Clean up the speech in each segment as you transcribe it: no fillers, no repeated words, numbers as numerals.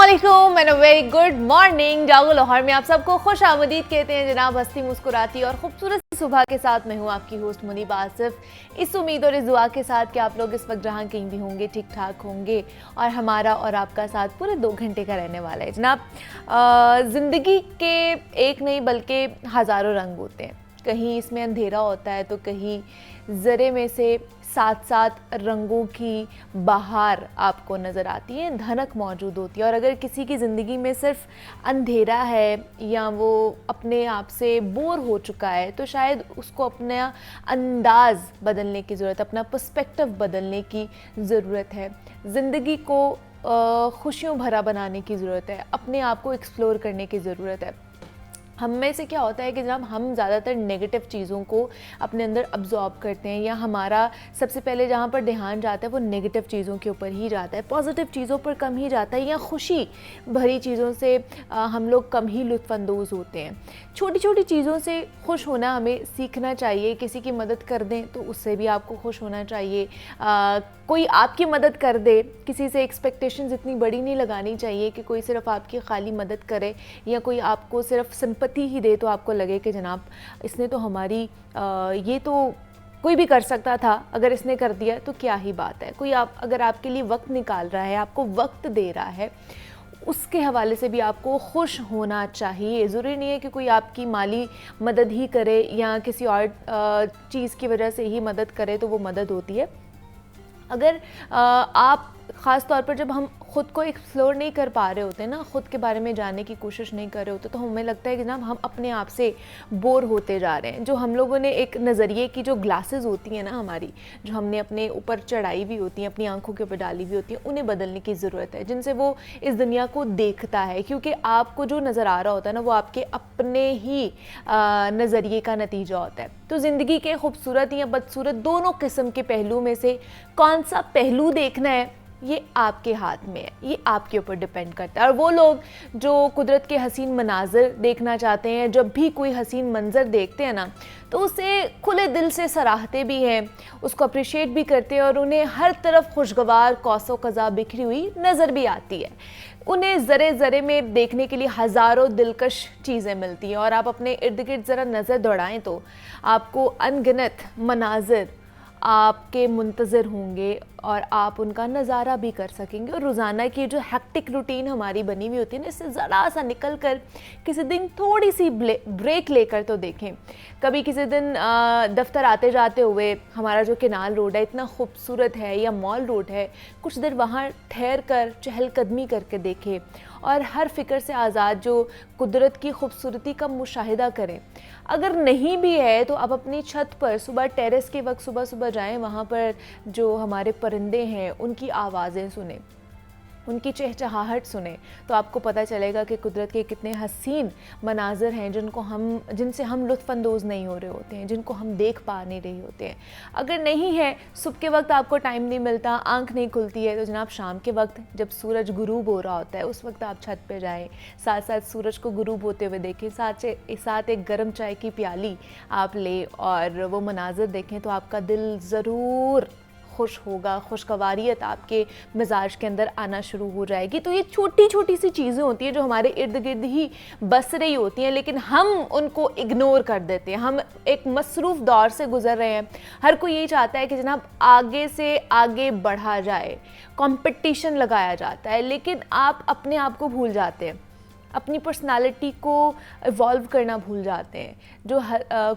अस्सलामुअलैकुम and very good morning. जागो लाहौर में आप सबको खुश आमदीद कहते हैं जनाब। हंसती मुस्कुराती और खूबसूरत सुबह के साथ मैं हूँ आपकी होस्ट मुनीबा आसिफ। इस उम्मीद और इस दुआ के साथ कि आप लोग इस वक्त जहाँ कहीं भी होंगे ठीक ठाक होंगे और हमारा और आपका साथ पूरे 2 घंटे का रहने वाला है जनाब। ज़िंदगी के एक नहीं बल्कि हज़ारों रंग होते हैं। कहीं इसमें अंधेरा होता है तो कहीं ज़रे में से साथ साथ रंगों की बहार आपको नज़र आती है, धनक मौजूद होती है। और अगर किसी की ज़िंदगी में सिर्फ अंधेरा है या वो अपने आप से बोर हो चुका है तो शायद उसको अपना अंदाज़ बदलने की ज़रूरत है, अपना पर्सपेक्टिव बदलने की ज़रूरत है। ज़िंदगी को खुशियों भरा बनाने की ज़रूरत है, अपने आप को एक्सप्लोर करने की ज़रूरत है। हम में से क्या होता है कि जब हम ज़्यादातर नेगेटिव चीज़ों को अपने अंदर अब्जॉर्ब करते हैं या हमारा सबसे पहले जहाँ पर ध्यान जाता है वो नेगेटिव चीज़ों के ऊपर ही जाता है, पॉजिटिव चीज़ों पर कम ही जाता है, या खुशी भरी चीज़ों से हम लोग कम ही लुत्फ़अंदोज़ होते हैं। छोटी छोटी चीज़ों से खुश होना हमें सीखना चाहिए। किसी की मदद कर दें तो उससे भी आपको खुश होना चाहिए। कोई आपकी मदद कर दे, किसी से एक्सपेक्टेशंस इतनी बड़ी नहीं लगानी चाहिए कि कोई सिर्फ आपकी खाली मदद करे या कोई आपको सिर्फ सिंपैथी ही दे तो आपको लगे कि जनाब इसने तो हमारी ये तो कोई भी कर सकता था, अगर इसने कर दिया तो क्या ही बात है। कोई अगर आपके लिए वक्त निकाल रहा है, आपको वक्त दे रहा है, उसके हवाले से भी आपको खुश होना चाहिए। ज़रूरी नहीं है कि कोई आपकी माली मदद ही करे या किसी और चीज़ की वजह से ही मदद करे तो वो मदद होती है। अगर आप ख़ास तौर पर जब हम ख़ुद को एक्सप्लोर नहीं कर पा रहे होते ना, ख़ुद के बारे में जानने की कोशिश नहीं कर रहे होते, तो हमें लगता है कि जनाब हम अपने आप से बोर होते जा रहे हैं। जो हम लोगों ने एक नज़रिए की जो ग्लासेस होती हैं ना हमारी, जो हमने अपने ऊपर चढ़ाई हुई होती हैं, अपनी आंखों के ऊपर डाली हुई होती हैं, उन्हें बदलने की ज़रूरत है, जिनसे वो इस दुनिया को देखता है। क्योंकि आपको जो नज़र आ रहा होता है ना वो आपके अपने ही नज़रिए का नतीजा होता है। तो ज़िंदगी के खूबसूरत या बदसूरत दोनों किस्म के पहलू में से कौन सा पहलू देखना है ये आपके हाथ में है, ये आपके ऊपर डिपेंड करता है। और वो लोग जो कुदरत के हसीन मनाज़र देखना चाहते हैं, जब भी कोई हसीन मंज़र देखते हैं ना तो उसे खुले दिल से सराहते भी हैं, उसको अप्रिशिएट भी करते हैं और उन्हें हर तरफ खुशगवार कौसो कज़ा बिखरी हुई नज़र भी आती है। उन्हें ज़रे ज़रे में देखने के लिए हज़ारों दिलकश चीज़ें मिलती हैं। और आप अपने इर्द गिर्द ज़रा नज़र दौड़ाएँ तो आपको अनगिनत मनाज़र आपके मुंतज़र होंगे और आप उनका नज़ारा भी कर सकेंगे। और रोज़ाना की जो हेक्टिक रूटीन हमारी बनी हुई होती है ना, इससे ज़रा सा निकल कर किसी दिन थोड़ी सी ब्रेक लेकर तो देखें। कभी किसी दिन दफ्तर आते जाते हुए हमारा जो केनाल रोड है इतना खूबसूरत है, या मॉल रोड है, कुछ देर वहाँ ठहर कर चहलकदमी करके देखें और हर फ़िक्र से आज़ाद जो कुदरत की खूबसूरती का मुशाहिदा करें। अगर नहीं भी है तो आप अपनी छत पर सुबह टेरेस के वक्त सुबह सुबह जाएं, वहाँ पर जो हमारे परिंदे हैं उनकी आवाज़ें सुने, उनकी चहचहाहट सुने, तो आपको पता चलेगा कि कुदरत के कितने हसीन मनाज़र हैं जिनसे हम लुत्फ़अंदोज़ नहीं हो रहे होते हैं, जिनको हम देख पा नहीं रहे होते हैं। अगर नहीं है, सुबह के वक्त आपको टाइम नहीं मिलता, आंख नहीं खुलती है, तो जनाब शाम के वक्त जब सूरज गुरूब हो रहा होता है उस वक्त आप छत पे जाएं, साथ साथ सूरज को गुरूब होते हुए देखें, साथ एक गर्म चाय की प्याली आप लें और वो मनाज़र देखें तो आपका दिल ज़रूर खुश होगा, खुशगवारियत आपके मिजाज के अंदर आना शुरू हो जाएगी। तो ये छोटी छोटी सी चीज़ें होती हैं जो हमारे इर्द गिर्द ही बस रही होती हैं, लेकिन हम उनको इग्नोर कर देते हैं। हम एक मसरूफ़ दौर से गुजर रहे हैं, हर कोई यही चाहता है कि जनाब आगे से आगे बढ़ा जाए, कंपटीशन लगाया जाता है, लेकिन आप अपने आप को भूल जाते हैं, अपनी पर्सनालिटी को इवॉल्व करना भूल जाते हैं, जो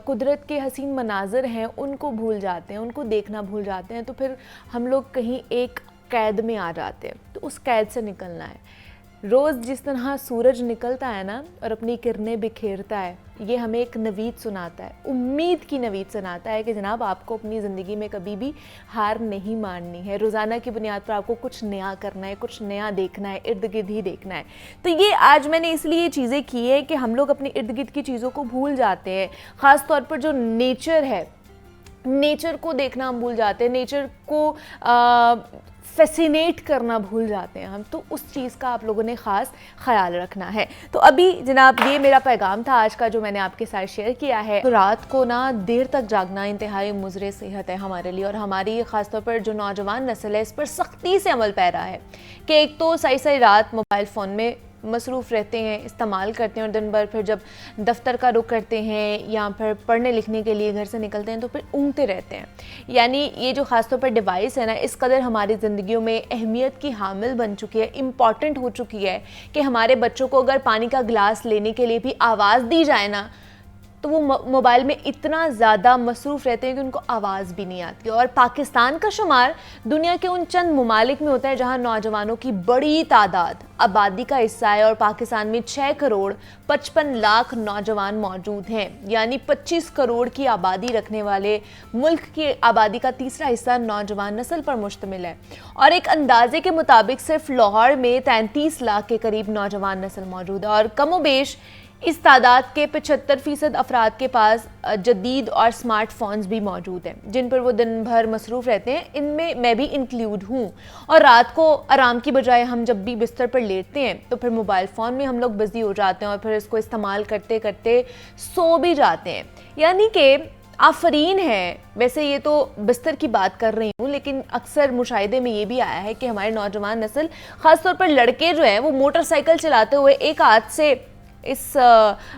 कुदरत के हसीन मनाज़र हैं उनको भूल जाते हैं, उनको देखना भूल जाते हैं। तो फिर हम लोग कहीं एक कैद में आ जाते हैं। तो उस कैद से निकलना है। रोज़ जिस तरह सूरज निकलता है ना और अपनी किरणें बिखेरता है, ये हमें एक नवीद सुनाता है, उम्मीद की नवीद सुनाता है कि जनाब आपको अपनी ज़िंदगी में कभी भी हार नहीं माननी है। रोज़ाना की बुनियाद पर आपको कुछ नया करना है, कुछ नया देखना है, इर्द गिर्द ही देखना है। तो ये आज मैंने इसलिए चीज़ें की है कि हम लोग अपने इर्द गिर्द की चीज़ों को भूल जाते हैं। ख़ास तौर पर जो नेचर है, नेचर को देखना हम भूल जाते हैं, नेचर को फैसिनेट करना भूल जाते हैं हम, तो उस चीज़ का आप लोगों ने ख़ास ख्याल रखना है। तो अभी जनाब ये मेरा पैगाम था आज का जो मैंने आपके साथ शेयर किया है। तो रात को ना देर तक जागना इंतहाई मुज़र सेहत है हमारे लिए, और हमारी ख़ासतौर पर जो नौजवान नस्ल है इस पर सख्ती से अमल पैरा है कि एक तो सही सही रात मोबाइल फ़ोन में मसरूफ़ रहते हैं, इस्तेमाल करते हैं, और दिन भर फिर जब दफ्तर का रुख करते हैं या फिर पढ़ने लिखने के लिए घर से निकलते हैं तो फिर ऊँघते रहते हैं। यानी ये जो ख़ासतौर पर डिवाइस है ना, इस कदर हमारी ज़िंदगियों में अहमियत की हामिल बन चुकी है, इम्पॉर्टेंट हो चुकी है कि हमारे बच्चों को अगर पानी का गिलास लेने के लिए भी आवाज़ दी जाए ना, तो वो मोबाइल में इतना ज़्यादा मसरूफ़ रहते हैं कि उनको आवाज़ भी नहीं आती। और पाकिस्तान का शुमार दुनिया के उन चंद ममालिक में होता है जहाँ नौजवानों की बड़ी तादाद आबादी का हिस्सा है, और पाकिस्तान में 6 करोड़ 55 लाख नौजवान मौजूद हैं। यानी 25 करोड़ की आबादी रखने वाले मुल्क की आबादी का तीसरा हिस्सा नौजवान नस्ल पर मुश्तमिल है। और एक अंदाजे के मुताबिक सिर्फ लाहौर में 33 लाख के करीब नौजवान नस्ल मौजूद है, और कमोबेश इस तादाद के 75% अफराद के पास जदीद और स्मार्टफोन्स भी मौजूद हैं जिन पर वो दिन भर मसरूफ़ रहते हैं। इनमें मैं भी इंक्लूड हूँ। और रात को आराम की बजाय हम जब भी बिस्तर पर लेटते हैं तो फिर मोबाइल फ़ोन में हम लोग बिज़ी हो जाते हैं और फिर इसको इस्तेमाल करते करते सो भी जाते हैं। यानी कि आफरीन है, वैसे ये तो बिस्तर की बात कर रही हूँ, लेकिन अक्सर मुशाहिदे में ये भी आया है कि हमारे नौजवान नस्ल ख़ासतौर पर लड़के जो हैं वो मोटरसाइकिल चलाते हुए एक हाथ से इस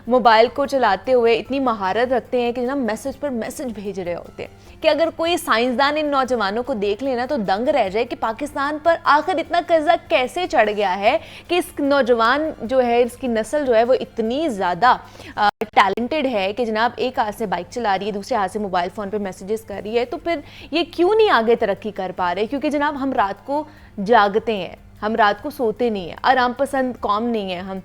मोबाइल को चलाते हुए इतनी महारत रखते हैं कि जनाब मैसेज पर मैसेज भेज रहे होते हैं कि अगर कोई साइंसदान इन नौजवानों को देख लेना तो दंग रह जाए कि पाकिस्तान पर आखिर इतना कर्जा कैसे चढ़ गया है कि इस नौजवान जो है, इसकी नस्ल जो है वो इतनी ज़्यादा टैलेंटेड है कि जनाब एक हाथ से बाइक चला रही है, दूसरे हाथ से मोबाइल फ़ोन पर मैसेजेस कर रही है। तो फिर ये क्यों नहीं आगे तरक्की कर पा रहे? क्योंकि जनाब हम रात को जागते हैं, हम रात को सोते नहीं हैं, आराम पसंद कौम नहीं है हम।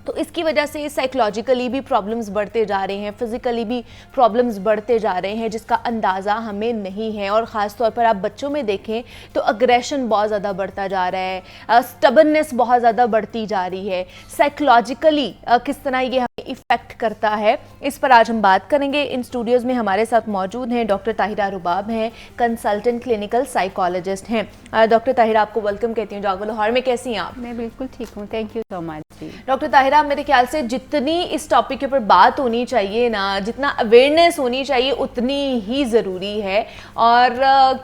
तो इसकी वजह से साइकोलॉजिकली भी प्रॉब्लम्स बढ़ते जा रहे हैं, फिज़िकली भी प्रॉब्लम्स बढ़ते जा रहे हैं जिसका अंदाज़ा हमें नहीं है। और ख़ास तौर पर आप बच्चों में देखें तो अग्रेशन बहुत ज़्यादा बढ़ता जा रहा है, स्टबर्ननेस बहुत ज़्यादा बढ़ती जा रही है। साइकोलॉजिकली किस तरह ये हमें इफ़ेक्ट करता है, इस पर आज हम बात करेंगे। इन स्टूडियोज़ में हमारे साथ मौजूद हैं डॉक्टर ताहिरा रुबाब हैं, कंसल्टेंट क्लिनिकल साइकोलॉजिस्ट हैं। डॉक्टर ताहिरा, आपको वेलकम कहती हूँ जागो लाहौर में। कैसी हैं आप? मैं बिल्कुल ठीक हूँ, thank you so much. Doctor Tahira, मेरे ख्याल से जितनी इस टॉपिक के ऊपर बात होनी चाहिए ना, जितना अवेयरनेस होनी चाहिए उतनी ही ज़रूरी है, और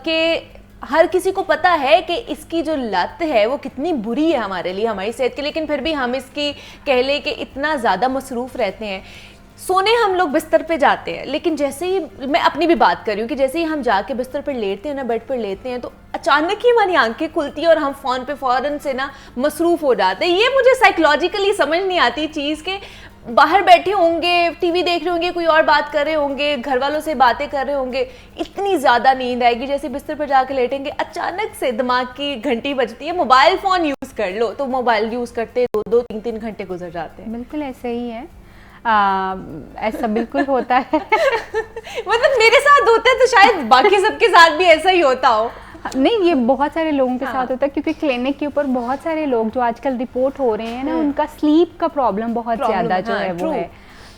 कि हर किसी को पता है कि इसकी जो लत है वो कितनी बुरी है हमारे लिए, हमारी सेहत के लिए, लेकिन फिर भी हम इसकी कह लें कि इतना ज़्यादा मसरूफ़ रहते हैं। सोने हम लोग बिस्तर पे जाते हैं, लेकिन जैसे ही, मैं अपनी भी बात कर रही हूँ कि जैसे ही हम जाके बिस्तर पर लेटते हैं ना, बेड पर लेटते हैं, तो अचानक ही हमारी आंखें खुलती है और हम फ़ोन पे फ़ौरन से ना मसरूफ़ हो जाते हैं। ये मुझे साइकोलॉजिकली समझ नहीं आती चीज़ के बाहर बैठे होंगे, टीवी देख रहे होंगे, कोई और बात कर रहे होंगे, घर वालों से बातें कर रहे होंगे, इतनी ज़्यादा नींद आएगी, जैसे बिस्तर पर जाके लेटेंगे अचानक से दिमाग की घंटी बजती है, मोबाइल फ़ोन यूज़ कर लो, तो मोबाइल यूज़ करते 2-2, 3-3 घंटे गुजर जाते हैं। बिल्कुल ऐसा ही है, ऐसा बिल्कुल होता है। मतलब मेरे साथ होता है तो शायद बाकी सबके साथ भी ऐसा ही होता हो। नहीं, ये बहुत सारे लोगों के साथ होता है, क्योंकि क्लिनिक के ऊपर बहुत सारे लोग जो आजकल रिपोर्ट हो रहे हैं ना, उनका स्लीप का प्रॉब्लम बहुत ज़्यादा जो है वो है।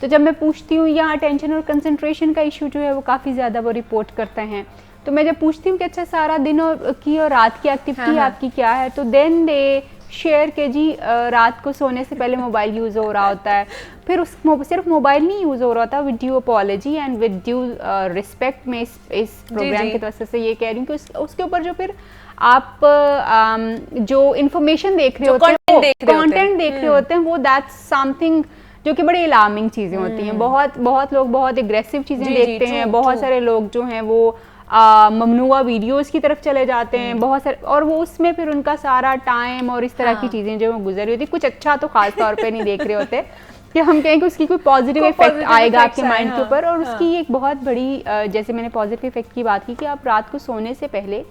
तो जब मैं पूछती हूँ, या अटेंशन और कंसंट्रेशन का इशू जो है वो काफ़ी ज़्यादा वो रिपोर्ट करते हैं, तो मैं जब पूछती हूँ कि अच्छा सारा दिन और रात की एक्टिविटी आपकी क्या है, तो देन दे शेयर के जी रात को सोने से पहले मोबाइल यूज़ हो रहा होता है। फिर उस सिर्फ मोबाइल नहीं यूज़ हो रहा था, with due apology and with due respect में इस प्रोग्राम की तरफ से ये कह रही हूँ कि उसके ऊपर जो फिर आप जो इन्फॉर्मेशन देख रहे होते हैं, कंटेंट देख रहे होते हैं, वो दैट्स समथिंग जो कि बड़े अलार्मिंग चीज़ें होती हैं। बहुत लोग बहुत एग्रेसिव चीज़ें देखते हैं, बहुत सारे लोग जो हैं वो ममनुआ वीडियोस की तरफ चले जाते हैं बहुत सारे, और वो उसमें फिर उनका सारा टाइम और इस तरह की चीज़ें जो गुजर रही होती, कुछ अच्छा तो खास तौर पे नहीं देख रहे होते कि हम कहें कि उसकी कोई पॉजिटिव इफेक्ट आएगा आपके माइंड के ऊपर। और उसकी एक बहुत बड़ी, जैसे मैंने पॉजिटिव इफेक्ट की बात की कि आप रात को सोने से पहले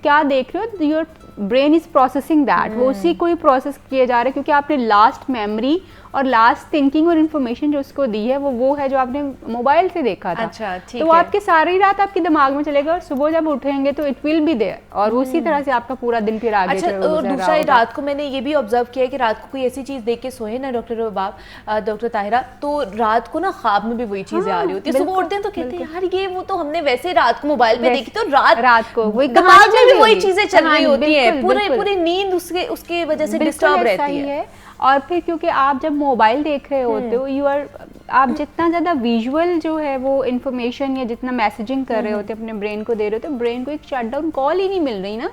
क्या देख रहे हो, your brain is processing that, वो उसी को ही प्रोसेस किए जा रहे हैं, क्योंकि आपने लास्ट मेमोरी और लास्ट थिंकिंग और इन्फॉर्मेशन जो उसको दी है वो है जो आपने मोबाइल से देखा था। अच्छा, ठीक तो है। आपके सारी रात आपके दिमाग में चलेगा और सुबह जब उठेंगे तो इट विल बी देयर और उसी तरह से आपका पूरा दिन फिर आगे अच्छा, और दूसरा रात को मैंने ये भी ऑब्जर्व किया है कि रात को कोई ऐसी चीज देख के सोए ना डॉक्टर ताहिरा, तो रात को ना ख्वाब में भी वही चीजें आ रही होती है। सुबह उठते हैं तो कहते हैं यार ये वो तो हमने वैसे रात को मोबाइल पे देखी, तो रात को वही दिमाग में भी वही चीजें चल रही होती है, पूरी नींद उसके वजह से डिस्टर्ब रहती है। और फिर क्योंकि आप जब मोबाइल देख रहे होते हो आप जितना ज़्यादा विजुअल जो है वो इन्फॉर्मेशन या जितना मैसेजिंग कर रहे होते हैं अपने ब्रेन को दे रहे होते हैं, ब्रेन को एक शटडाउन कॉल ही नहीं मिल रही ना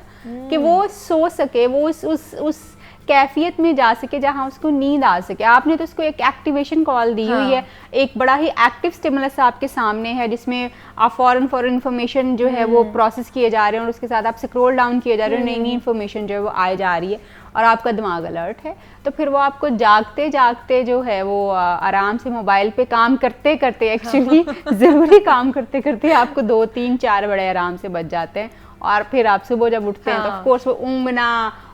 कि वो सो सके, वो उस कैफियत में जा सके जहाँ उसको नींद आ सके। आपने तो उसको एक एक्टिवेशन कॉल दी हुई है, एक बड़ा ही एक्टिव स्टिमुलस आपके सामने है जिसमें आप फॉरन इन्फॉर्मेशन जो है वो प्रोसेस किए जा रहे हैं और उसके साथ आप स्क्रॉल डाउन किए जा रहे हैं, नई इन्फॉर्मेशन जो है वो आए जा रही है और आपका दिमाग अलर्ट है। तो फिर वो आपको जागते जागते जो है वो आराम से मोबाइल पे काम करते करते एक्चुअली ज़रूरी काम करते करते आपको 2, 3, 4 बड़े आराम से बच जाते हैं और फिर आप सुबह जब उठते हैं तो ऑफ कोर्स वो ऊँघना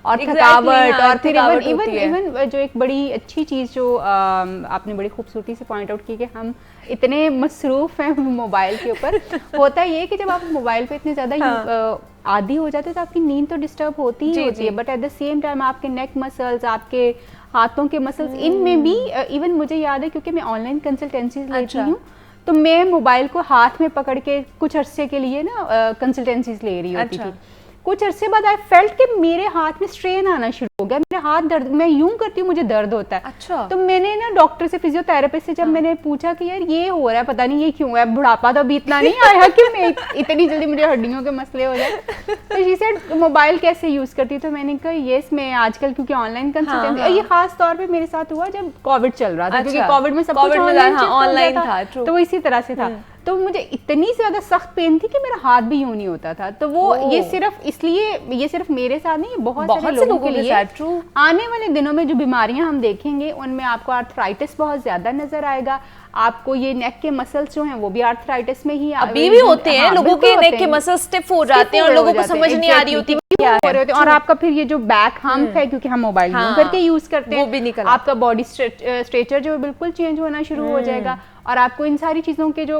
और थकावट और फिर इवन जो एक बड़ी अच्छी चीज़ जो आपने बड़ी खूबसूरती से पॉइंट आउट की कि हम इतने मसरूफ़ हैं मोबाइल के ऊपर। होता ये कि जब आप मोबाइल पे इतने ज़्यादा आदी हो जाते हैं तो आपकी नींद तो डिस्टर्ब होती ही होती है, but at the same time आपके नेक मसल्स, आपके हाथों के मसल्स, इनमें भी इवन मुझे याद है क्योंकि मैं ऑनलाइन कंसल्टेंसीज लेती हूँ तो मैं मोबाइल को हाथ में पकड़ के कुछ अरसे के लिए ना कंसल्टेंसीज ले रही होती थी। कुछ अरसे बाद आई फेल्ट कि मेरे हाथ में स्ट्रेन आना शुरू हो गया, मेरे हाथ दर्द, मैं यूं करती हूँ मुझे दर्द होता है। अच्छा। तो मैंने ना डॉक्टर से, फिजियोथेरेपिस्ट से जब मैंने पूछा कि यार ये हो रहा है, पता नहीं ये क्यों है, बुढ़ापा तो अभी इतना नहीं आया कि मैं इतनी जल्दी मुझे हड्डियों के मसले हो जाए। तो शी सेड मोबाइल कैसे यूज करती, तो मैंने कहा येस मैं आजकल क्योंकि ऑनलाइन कंसल्टेंसी, ये खास तौर पर मेरे साथ हुआ जब कोविड चल रहा था, क्योंकि कोविड में सब कुछ ऑनलाइन था, तो इसी तरह से था। तो मुझे इतनी ज़्यादा सख्त पेन थी कि मेरा हाथ भी यूं नहीं होता था। तो वो ये सिर्फ मेरे साथ नहीं, बहुत सारे लोगों के लिए आने वाले दिनों में जो बीमारियां हम देखेंगे उनमें आपको आर्थराइटिस बहुत ज़्यादा नजर आएगा। आपको ये नेक के मसल्स जो हैं वो भी आर्थराइटिस में ही अभी भी होते हैं, लोगों के नेक के मसल्स स्टिफ हो जाते हैं और लोगों को समझ नहीं आ रही होती क्या है। और आपका फिर ये जो बैक हम्प है, क्योंकि हम मोबाइल करके यूज करते हैं, वो भी निकल, आपका बॉडी स्ट्रेचर जो बिल्कुल चेंज होना शुरू हो जाएगा और आपको इन सारी चीज़ों के जो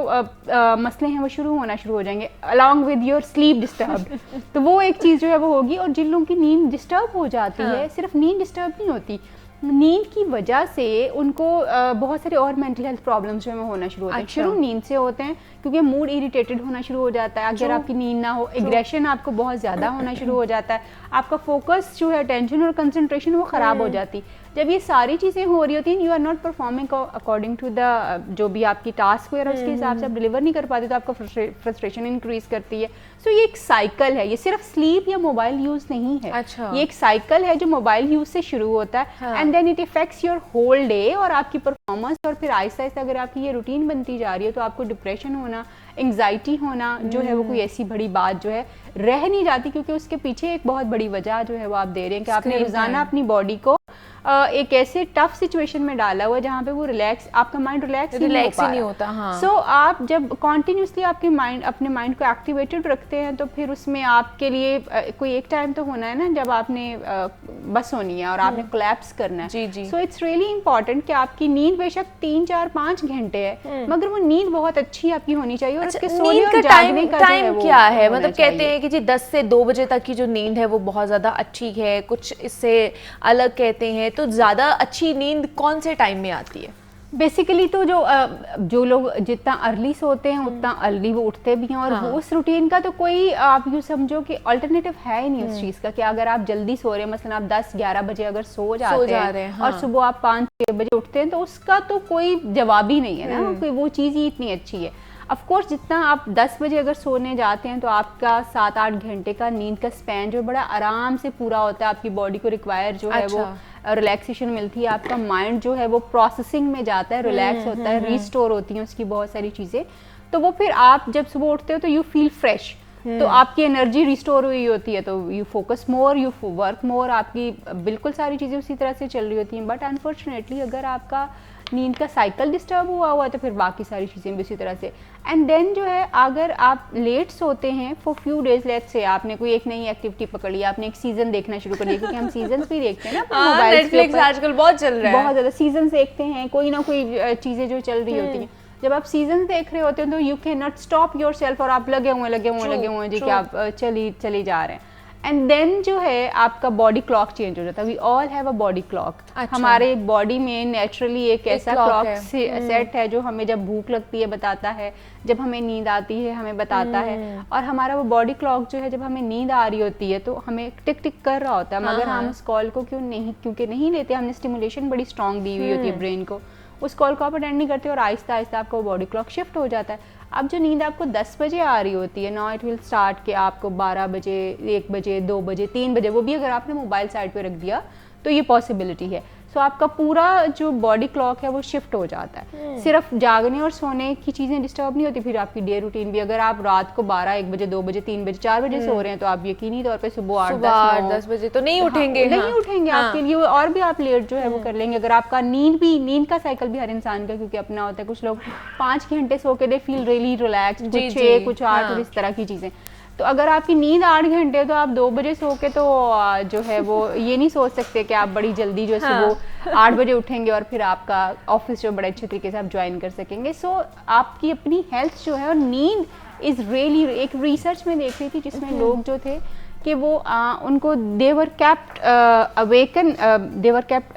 मसले हैं वो शुरू होना शुरू हो जाएंगे, along with your sleep disturb. तो वो एक चीज़ जो है वो होगी। और जिन लोगों की नींद डिस्टर्ब हो जाती है, सिर्फ नींद डिस्टर्ब नहीं होती, नींद की वजह से उनको बहुत सारे और मेंटल हेल्थ प्रॉब्लम्स जो है होना शुरू होते हैं। शुरू नींद से होते हैं क्योंकि मूड इरिटेटेड होना शुरू हो जाता है अगर आपकी नींद ना हो, एग्रेशन आपको बहुत ज़्यादा होना शुरू हो जाता है, आपका फोकस जो है, टेंशन और कंसंट्रेशन वो ख़राब हो जाती। जब ये सारी चीज़ें हो रही होती हैं, you are not performing according to the जो भी आपकी टास्क वगैरह उसके हिसाब से आप डिलीवर नहीं कर पाते, तो आपका फ्रस्ट्रेशन इंक्रीज करती है। सो ये एक साइकिल है, ये सिर्फ स्लीप या मोबाइल यूज़ नहीं है। ये एक साइकिल है जो मोबाइल यूज़ से शुरू होता है and then it effects your whole day और आपकी परफॉर्मेंस। और फिर आहिस्ता आहिस्ता अगर आपकी ये रूटीन बनती जा रही है तो आपको डिप्रेशन होना, एंग्जाइटी होना जो है वो कोई ऐसी बड़ी बात जो है रह नहीं जाती, क्योंकि उसके पीछे एक बहुत बड़ी वजह जो है वो आप दे रहे हैं कि आपने रोजाना अपनी बॉडी को एक ऐसे टफ सिचुएशन में डाला हुआ है जहाँ पे वो आपका माइंड रिलैक्स नहीं होता। सो आप जब कॉन्टिन्यूसली आपके अपने माइंड को एक्टिवेटेड रखते हैं तो फिर उसमें आपके लिए कोई एक टाइम तो होना है ना जब आपने बस होनी है और आपने कोलैप्स करना है। सो इट्स रियली इंपॉर्टेंट कि आपकी नींद बेशक 3, 4, 5 घंटे है, मगर वो नींद बहुत अच्छी आपकी होनी चाहिए। और उसके सोने और जागने का टाइम क्या है? मतलब कहते हैं कि जी 10 से 2 बजे तक की जो नींद है वो बहुत ज़्यादा अच्छी है, कुछ इससे अलग कहते हैं। तो ज़्यादा अच्छी नींद कौन से टाइम में आती है? बेसिकली तो जो लोग जितना अर्ली सोते हैं उतना अर्ली वो उठते भी हैं और उस रूटीन का तो कोई आप यूँ समझो कि अल्टरनेटिव है ही नहीं उस चीज़ का कि अगर आप जल्दी सो रहे हैं, मसलन आप 10-11 बजे अगर सो जाते हैं और सुबह आप 5-6 बजे उठते हैं तो उसका तो कोई जवाब ही नहीं है ना, कोई वो चीज़ ही इतनी अच्छी है। ऑफ कोर्स जितना आप 10 बजे अगर सोने जाते हैं तो आपका 7-8 घंटे का नींद का स्पैन जो बड़ा आराम से पूरा होता है, आपकी बॉडी को रिक्वायर जो है वो रिलैक्सेशन मिलती है, आपका माइंड जो है वो प्रोसेसिंग में जाता है, रिलैक्स होता है, रीस्टोर होती हैं उसकी बहुत सारी चीज़ें। तो वो फिर आप जब सुबह उठते हो तो यू फील फ्रेश, तो आपकी एनर्जी रिस्टोर हुई होती है, तो you focus more, you work more, आपकी बिल्कुल सारी चीज़ें उसी तरह से चल रही होती हैं। बट अनफॉर्चुनेटली अगर आपका नींद का साइकिल डिस्टर्ब हुआ तो फिर बाकी सारी चीज़ें भी उसी तरह से। एंड देन जो है अगर आप लेट सोते हैं for few days, let's say आपने कोई एक नई एक्टिविटी पकड़ी, आपने एक सीजन देखना शुरू कर दिया, क्योंकि हम सीजन्स भी देखते हैं ना मोबाइल, नेटफ्लिक्स आजकल बहुत चल रहा है, बहुत ज़्यादा सीजन देखते हैं, कोई ना कोई चीज़ें जो चल रही होती हैं। जब आप सीजन देख रहे होते हैं तो you can not stop your self, और आप लगे हुए जी कि आप चली जा रहे हैं। एंड देन जो है आपका बॉडी क्लॉक चेंज हो जाता है। We all have a body clock. हमारे बॉडी में नेचुरली एक ऐसा क्लॉक सेट है जो हमें जब भूख लगती है बताता है, जब हमें नींद आती है हमें बताता है, और हमारा वो बॉडी क्लॉक जो है जब हमें नींद आ रही होती है तो हमें टिक टिक कर रहा होता है, मगर हम उस कॉल को क्योंकि नहीं लेते, हमने स्टिमुलेशन बड़ी स्ट्रॉन्ग दी हुई होती है ब्रेन को, उस कॉल को आप अटेंड नहीं करते और आहिस्ता आहिस्ता आपका बॉडी क्लॉक शिफ्ट हो जाता है। अब जो नींद आपको 10 बजे आ रही होती है, नाउ इट विल स्टार्ट कि आपको 12 बजे, 1 बजे, 2 बजे, 3 बजे, वो भी अगर आपने मोबाइल साइड पे रख दिया तो ये पॉसिबिलिटी है। सो आपका पूरा जो बॉडी क्लॉक है वो शिफ्ट हो जाता है। सिर्फ जागने और सोने की चीज़ें डिस्टर्ब नहीं होती, फिर आपकी डे रूटीन भी। अगर आप रात को 12, 1 बजे, 2 बजे, 3 बजे, 4 बजे सो रहे हैं तो आप यकीनी तौर पे सुबह 8, 10 बजे तो नहीं उठेंगे, नहीं उठेंगे आपके लिए, और भी आप लेट जो है वो कर लेंगे। अगर आपका नींद का साइकिल भी हर इंसान का क्योंकि अपना होता है, कुछ लोग 5 घंटे सो के दे फील रियली रिलैक्स, कुछ 6, कुछ 8 और इस तरह की चीज़ें। तो अगर आपकी नींद 8 घंटे है तो आप 2 बजे सो के तो जो है वो ये नहीं सोच सकते कि आप बड़ी जल्दी जो है सुबह 8 बजे उठेंगे और फिर आपका ऑफिस जो बड़े अच्छे तरीके से आप ज्वाइन कर सकेंगे। सो आपकी अपनी हेल्थ जो है, और नींद इज़ रियली, एक रिसर्च में देख रही थी जिसमें लोग जो थे कि वो उनको देवर कैप्ट अवेकन, देवर कैप्ट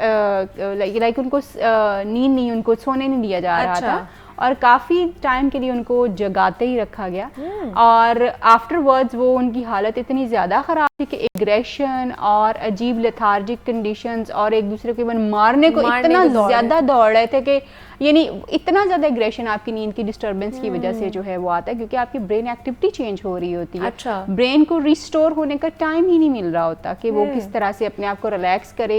लाइक उनको नींद नहीं, उनको सोने नहीं दिया जा रहा था, और काफ़ी टाइम के लिए उनको जगाते ही रखा गया। और आफ्टरवर्ड्स वो उनकी हालत इतनी ज़्यादा ख़राब थी कि एग्रेशन और अजीब लेथार्जिक कंडीशंस, और एक दूसरे को मारने को इतना ज़्यादा दौड़ रहे थे कि यानी इतना ज़्यादा एग्रेशन आपकी नींद की डिस्टर्बेंस की वजह से जो है वो आता है, क्योंकि आपकी ब्रेन एक्टिविटी चेंज हो रही होती है। ब्रेन को रिस्टोर होने का टाइम ही नहीं मिल रहा होता कि वो किस तरह से अपने आप को रिलैक्स करे,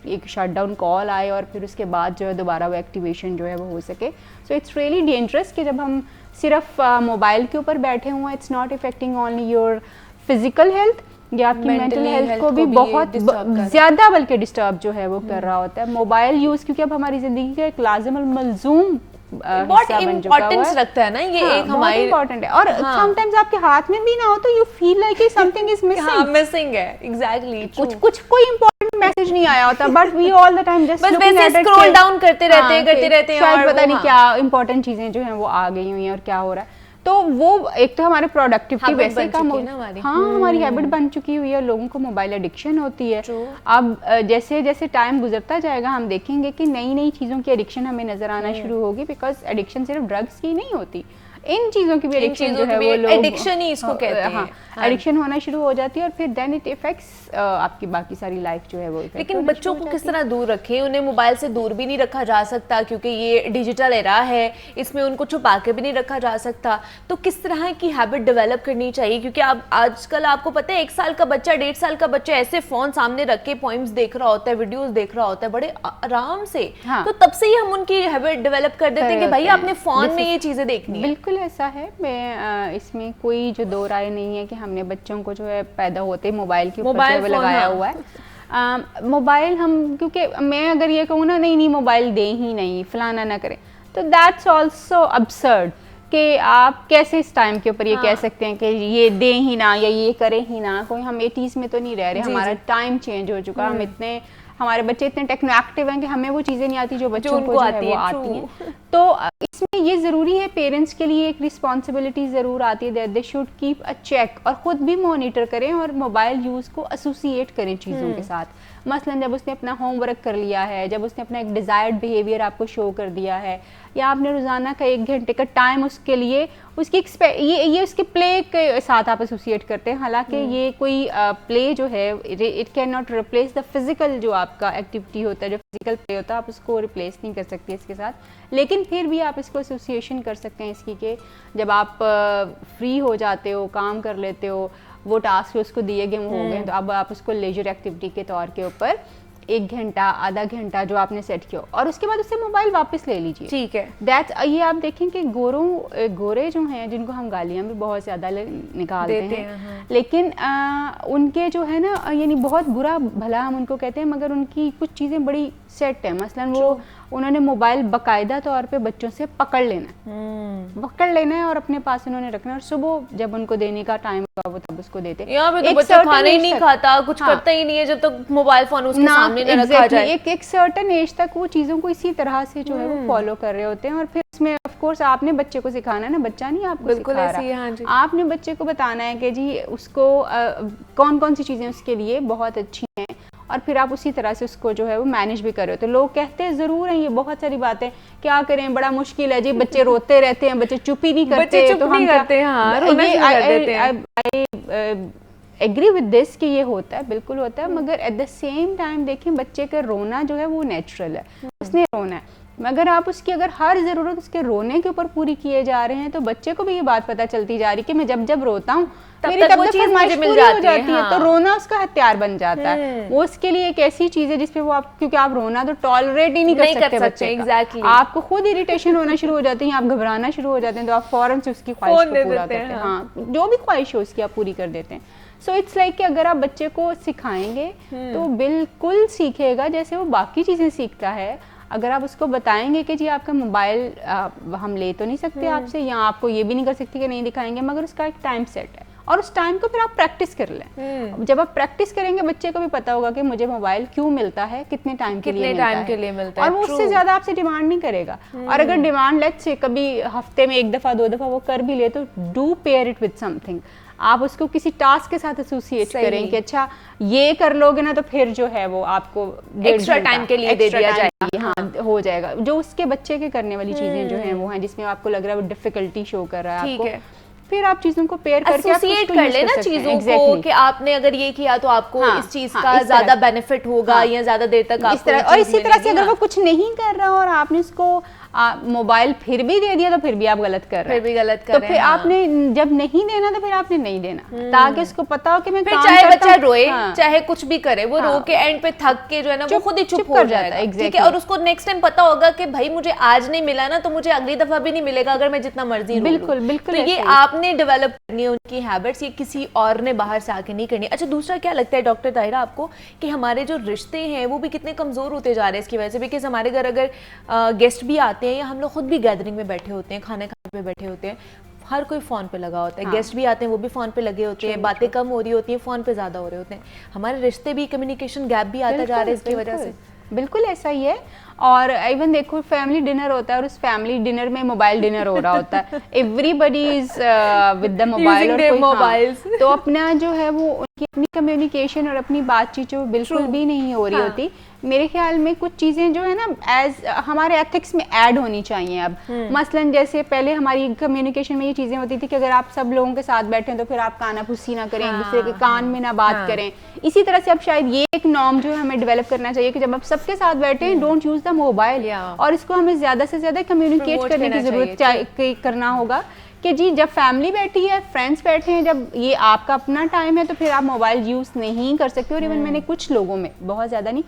एक शटडाउन कॉल आए और फिर उसके बाद जो है दोबारा वो एक्टिवेशन जो है वो हो सके। सो इट्स रियली डेंजरस कि जब हम सिर्फ मोबाइल के ऊपर बैठे हुए हैं, it's not effecting only your physical health, या आपकी मेंटल हेल्थ को भी बहुत ज़्यादा बल्कि डिस्टर्ब जो है वो कर रहा होता है। मोबाइल यूज़ क्योंकि अब हमारी ज़िंदगी का एक लाजिम और मलजूम बहुत इम्पोर्टेंस रखता है ना ये, एक हमारी इम्पोर्टेंट है। और समटाइम्स आपके हाथ में भी ना हो तो you feel like something is missing है। एग्जैक्टली, कुछ कोई इम्पोर्टेंट मैसेज नहीं आया होता, but we all the time just looking at it, scroll down करते रहते हैं, शायद पता नहीं क्या इम्पोर्टेंट चीजें जो हैं वो आ गई हुई हैं और क्या हो रहा है। तो वो एक तो हमारे प्रोडक्टिविटी वैसे कम हो, हमारी हैबिट बन चुकी हुई है, लोगों को मोबाइल एडिक्शन होती है। अब जैसे जैसे टाइम गुजरता जाएगा हम देखेंगे कि नई नई चीज़ों की एडिक्शन हमें नजर आना शुरू होगी, बिकॉज एडिक्शन सिर्फ ड्रग्स की नहीं होती, इन चीज़ों की भी एडिक्शन जो है वो लोग एडिक्शन ही इसको कहते हैं, एडिक्शन होना शुरू हो जाती है, और फिर देन इट इफेक्ट्स आपकी बाकी सारी लाइफ जो है वो। लेकिन बच्चों को किस तरह दूर रखें? उन्हें मोबाइल से दूर भी नहीं रखा जा सकता क्योंकि ये डिजिटल एरा है, इसमें उनको छुपा के भी नहीं रखा जा सकता। तो किस तरह की हैबिट डेवलप करनी चाहिए? क्योंकि आप आजकल आपको पता है 1 साल का बच्चा, 1.5 साल का बच्चा ऐसे फोन सामने रख के पोइम्स देख रहा होता है, वीडियोस देख रहा होता है बड़े आराम से। तो तब से ही हम उनकी हैबिट डेवलप कर देते हैं कि भाई आपने फोन में ये चीजें देखनी है। बिल्कुल ऐसा है, इसमें कोई जो दो राय नहीं है कि हमने बच्चों को जो है पैदा होते मोबाइल के ऊपर लगाया हुआ है। मोबाइल हम, क्योंकि मैं अगर ये कहूँ ना नहीं मोबाइल दे ही नहीं, फलाना ना करें, तो दैट्स ऑल्सो अब्सर्ड कि आप कैसे इस टाइम के ऊपर ये कह सकते हैं कि ये दे ही ना या ये करे ही ना। कोई हम 80s में तो नहीं रह रहे, हमारा टाइम चेंज हो चुका, हम इतने, हमारे बच्चे इतने टेक्नो एक्टिव हैं कि हमें वो चीज़ें नहीं आती जो बच्चों को आती हैं। तो इसमें ये ज़रूरी है, पेरेंट्स के लिए एक रिस्पॉन्सिबिलिटी ज़रूर आती है that they should keep a check, और ख़ुद भी मॉनिटर करें और मोबाइल यूज़ को एसोसिएट करें चीज़ों के साथ। मसलन जब उसने अपना होमवर्क कर लिया है, जब उसने अपना एक डिज़ायर्ड बिहेवियर आपको शो कर दिया है, या आपने रोज़ाना का 1 घंटे का टाइम उसके लिए, उसकी ये उसके प्ले के साथ आप एसोसिएट करते हैं। हालांकि ये कोई प्ले जो है it can not replace the physical जो आपका एक्टिविटी होता है, जो फिज़िकल प्ले होता है, आप उसको रिप्लेस नहीं कर सकते इसके साथ, लेकिन फिर भी आप इसको एसोसिएशन कर सकते हैं इसकी कि जब आप फ्री हो जाते हो, काम कर लेते हो, वो टास्क उसको दिए गए हो गए, तो अब आप उसको लेजर एक्टिविटी के तौर के ऊपर 1 घंटा, आधा घंटा जो आपने सेट किया, और उसके बाद उससे मोबाइल वापस ले लीजिए। ठीक है, दैट्स ये आप देखें कि गोरे जो हैं, जिनको हम गालियाँ भी बहुत ज़्यादा निकालते हैं, लेकिन उनके जो है ना, यानी बहुत बुरा भला हम उनको कहते हैं, मगर उनकी कुछ चीज़ें बड़ी सेट है। मसलन वो उन्होंने मोबाइल बाकायदा तौर पे बच्चों से पकड़ लेना है और अपने पास उन्होंने रखना है, और सुबह जब उनको देने का टाइम होगा वो तब उसको देते हैं। यहाँ पे तो बच्चा खाना ही नहीं खाता, कुछ करता ही नहीं है जब तक मोबाइल फोन उसके सामने न रखा जाए। एक सर्टेन एज तक वो चीजों को इसी तरह से जो है वो फॉलो कर रहे होते हैं, और फिर इसमें ऑफ कोर्स आपने बच्चे को सिखाना है ना, बच्चा नहीं आपको सिखा रहा। आपने बच्चे को बताना है कि जी उसको कौन कौन सी चीजें उसके लिए बहुत अच्छी हैं, और फिर आप उसी तरह से उसको जो है वो मैनेज भी कर रहे हो। तो लोग कहते हैं ज़रूर हैं ये बहुत सारी बातें, क्या करें बड़ा मुश्किल है जी, बच्चे रोते रहते हैं, बच्चे चुप ही नहीं करते, तो हम करते हैं। एग्री विद दिस कि ये होता है, बिल्कुल होता है, मगर एट द सेम टाइम देखें बच्चे का रोना जो है वो नेचुरल है, उसने रोना है, मगर आप उसकी अगर हर ज़रूरत उसके रोने के ऊपर पूरी किए जा रहे हैं तो बच्चे को भी ये बात पता चलती जा रही है कि मैं जब जब रोता हूँ मेरी तब तक फरमाइश पूरी हो जाती है, तो रोना उसका हथियार बन जाता है। वो उसके लिए एक ऐसी चीज है जिसपे वो आप, क्योंकि आप रोना तो टॉलरेट ही नहीं कर सकते बच्चे का, आपको खुद इरिटेशन होना शुरू हो जाती है, आप घबराना शुरू हो जाते हैं, तो आप फौरन से उसकी ख्वाहिश को पूरा करते हैं। हाँ, जो भी ख्वाहिश हो उसकी आप पूरी कर देते हैं। सो इट्स लाइक कि अगर आप बच्चे को सिखाएंगे तो बिल्कुल सीखेगा जैसे वो बाकी चीजें सीखता है। अगर आप उसको बताएंगे कि जी आपका मोबाइल हम ले तो नहीं सकते आपसे, या आपको ये भी नहीं कर सकते कि नहीं दिखाएंगे, मगर उसका एक टाइम सेट है और उस टाइम को फिर आप प्रैक्टिस कर लें। जब आप प्रैक्टिस करेंगे बच्चे को भी पता होगा कि मुझे मोबाइल क्यों मिलता है, कितने टाइम के लिए मिलता है, और वो उससे ज्यादा आपसे डिमांड नहीं करेगा। और अगर डिमांड लेट्स से कभी हफ्ते में 1 दफा 2 दफा वो कर भी ले तो do pair it with something. आप उसको किसी टास्क के साथ एसोसिएट करें कि अच्छा ये कर लोगे ना तो फिर जो है वो आपको एक्स्ट्रा टाइम के लिए दे दिया जाएगा। हाँ, हो जाएगा। जो उसके बच्चे के करने वाली चीजें जो हैं वो हैं जिसमें आपको लग रहा है वो डिफिकल्टी शो कर रहा है आपको, फिर आप चीजों को पेयर करके एसोसिएट कर लेना चीजों को कि आपने अगर ये किया तो आपको इस चीज का ज्यादा बेनिफिट होगा या ज्यादा देर तक आपको, और इसी तरह से अगर वो कुछ नहीं कर रहा और आपने उसको मोबाइल फिर भी दे दिया तो फिर भी आप गलत कर रहे हैं, तो फिर आपने जब नहीं देना तो फिर आपने नहीं देना, ताकि उसको पता हो कि मैं काम चाहे बच्चा रोए चाहे कुछ भी करे, वो रो के एंड पे थक के जो है ना वो खुद ही चुप हो जाता है, ठीक है, और उसको नेक्स्ट टाइम पता होगा कि भाई मुझे आज नहीं मिला ना तो मुझे अगली दफा भी नहीं मिलेगा अगर मैं जितना मर्जी रो। बिल्कुल बिल्कुल, तो ये आपने डेवलप करनी है उनकी हैबिट्स, ये किसी और ने बाहर से आके नहीं करनी। अच्छा, दूसरा क्या लगता है डॉक्टर ताहिरा आपको कि हमारे जो रिश्ते हैं वो भी कितने कमजोर होते जा रहे हैं इसकी वजह से? बिकॉज हमारे घर अगर गेस्ट भी आते हैं या हम लोग खुद भी गैदरिंग में बैठे होते हैं, खाने खाने पे बैठे होते हैं, हर कोई फोन पे लगा होता है, गेस्ट भी आते हैं वो भी फोन पे लगे होते हैं, बातें कम हो रही होती हैं, फोन पे ज्यादा हो रहे होते हैं, हमारे रिश्ते भी कम्युनिकेशन गैप भी आता जा रहा है इसकी वजह से। बिल्कुल ऐसा ही है। और इवन देखो फैमिली डिनर होता है और उस फैमिली डिनर में मोबाइल डिनर हो रहा होता है, everybody is with the mobile, और मोबाइल्स, तो अपना जो है वो उनकी अपनी कम्युनिकेशन और अपनी बातचीत जो बिल्कुल भी नहीं हो रही होती। मेरे ख्याल में कुछ चीज़ें जो है ना एज हमारे एथिक्स में ऐड होनी चाहिए अब। मसलन जैसे पहले हमारी कम्युनिकेशन में ये चीज़ें होती थी कि अगर आप सब लोगों के साथ बैठे हैं तो फिर आप कानाफूसी ना करें, एक दूसरे के कान में ना बात करें। इसी तरह से अब शायद ये एक नॉर्म जो है हमें डेवलप करना चाहिए कि जब आप सबके साथ बैठे हैं डोंट यूज द मोबाइल, और इसको हमें ज़्यादा से ज़्यादा कम्युनिकेट करने की ज़रूरत करना होगा कि जी जब फैमिली बैठी है, फ्रेंड्स बैठे हैं, जब ये आपका अपना टाइम है तो फिर आप मोबाइल यूज़ नहीं कर सकते। और इवन मैंने कुछ लोगों में, बहुत ज़्यादा नहीं,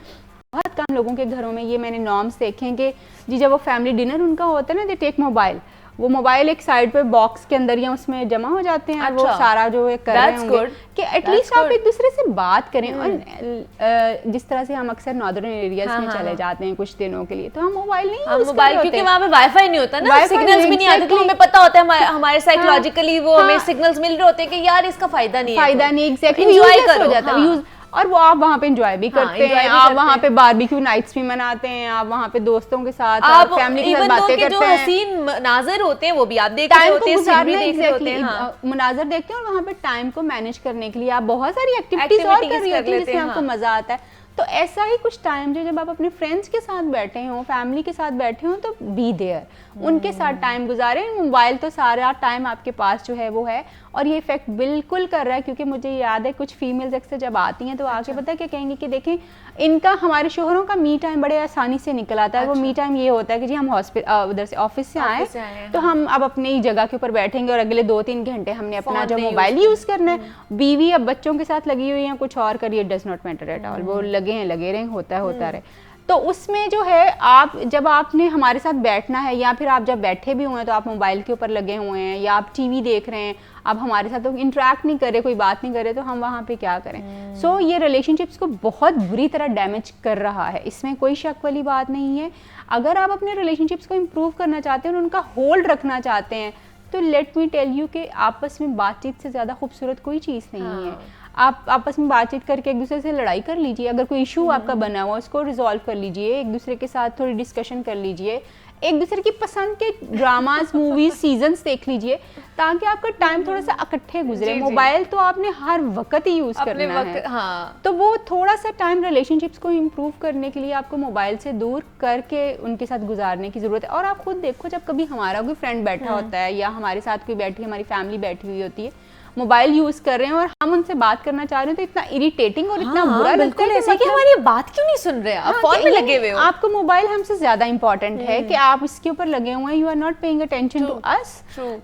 बहुत कम लोगों के घरों में ये मैंने नॉर्म्स देखे हैं कि जी जब वो फैमिली डिनर उनका होता है ना, दे टेक मोबाइल, वो मोबाइल एक साइड पे बॉक्स के अंदर या उसमें जमा हो जाते हैं। अच्छा, वो सारा जो है कर रहे होंगे कि एटलीस्ट आप एक दूसरे से बात करें। और जिस तरह से हम अक्सर नॉर्दर्न एरियाज में चले जाते हैं कुछ दिनों के लिए, तो हम मोबाइल नहीं यूज मोबाइल, क्योंकि वहाँ पे वाईफाई नहीं होता ना, सिग्नल्स भी नहीं आते, तो हमें पता होता है हमारे साइकोलॉजिकली वो हमें सिग्नल्स मिल रहे होते हैं कि यार इसका फायदा नहीं है, एग्जैक्टली यूजलेस हो जाता है। और वो आप वहाँ पे एंजॉय भी करते हैं, आप वहाँ पे बारबेक्यू नाइट्स भी मनाते हैं, आप वहाँ पे दोस्तों के साथ, आप फैमिली के साथ बातें करते हैं, जो हसीन मनाज़र होते हैं वो भी आप देख रहे होते हैं, सीन भी देख रहे होते हैं, मनाज़र देखते हैं, और वहाँ पे टाइम को मैनेज करने के लिए आप बहुत सारी एक्टिविटीज और कर रही होती हैं जिसमें आपको मजा आता है। तो ऐसा ही कुछ टाइम जो जब आप अपने फ्रेंड्स के साथ बैठे हों, फैमिली के साथ बैठे हों, तो बी देयर, उनके साथ टाइम गुजारें। मोबाइल तो सारा टाइम आपके पास जो है वो है, और ये इफेक्ट बिल्कुल कर रहा है। क्योंकि मुझे याद है कुछ फीमेल्स अक्सर जब आती हैं तो आके पता है क्या कहेंगी कि देखें इनका हमारे शोहरों का मी टाइम बड़े आसानी से निकल आता है। वो मी टाइम ये होता है कि जी हम उधर से ऑफिस से आए तो हम अब अपनी जगह के ऊपर बैठेंगे और अगले 2-3 घंटे हमने अपना जो मोबाइल यूज करना है। बीवी अब बच्चों के साथ लगी हुई है, कुछ और करिए, does not matter at all, वो लगे रहे, होता रहे। तो उसमें जो है आप जब आपने हमारे साथ बैठना है या फिर आप जब बैठे भी हुए हैं तो आप मोबाइल के ऊपर लगे हुए हैं या आप टीवी देख रहे हैं, आप हमारे साथ तो इंटरेक्ट नहीं कर रहे, कोई बात नहीं कर रहे, तो हम वहाँ पे क्या करें। सो ये रिलेशनशिप्स को बहुत बुरी तरह डैमेज कर रहा है, इसमें कोई शक वाली बात नहीं है। अगर आप अपने रिलेशनशिप्स को इम्प्रूव करना चाहते हैं और उनका होल्ड रखना चाहते हैं तो लेट मी टेल यू कि आपस में बातचीत से ज़्यादा खूबसूरत कोई चीज़ नहीं है। आप आपस में बातचीत करके एक दूसरे से लड़ाई कर लीजिए, अगर कोई इशू आपका बना हुआ उसको रिजॉल्व कर लीजिए, एक दूसरे के साथ थोड़ी डिस्कशन कर लीजिए, एक दूसरे की पसंद के ड्रामास मूवीज सीजन्स देख लीजिए ताकि आपका टाइम थोड़ा सा इकट्ठे गुजरे। मोबाइल तो आपने हर वक्त ही यूज करना है। हाँ। तो वो थोड़ा सा टाइम रिलेशनशिप्स को इम्प्रूव करने के लिए आपको मोबाइल से दूर करके उनके साथ गुजारने की जरूरत है। और आप खुद देखो, जब कभी हमारा कोई फ्रेंड बैठा होता है या हमारे साथ कोई बैठी, हमारी फैमिली बैठी हुई होती है, मोबाइल यूज कर रहे हैं और हम उनसे बात करना चाह रहे हैं तो इतना इरिटेटिंग और इतना बुरा लगता है ऐसा कि हमारी बात क्यों नहीं सुन रहे हैं, आप फोन में लगे हुए हो। आपको मोबाइल हमसे ज्यादा इंपॉर्टेंट है कि आप इसके ऊपर लगे हुए हैं, you are not paying attention to us.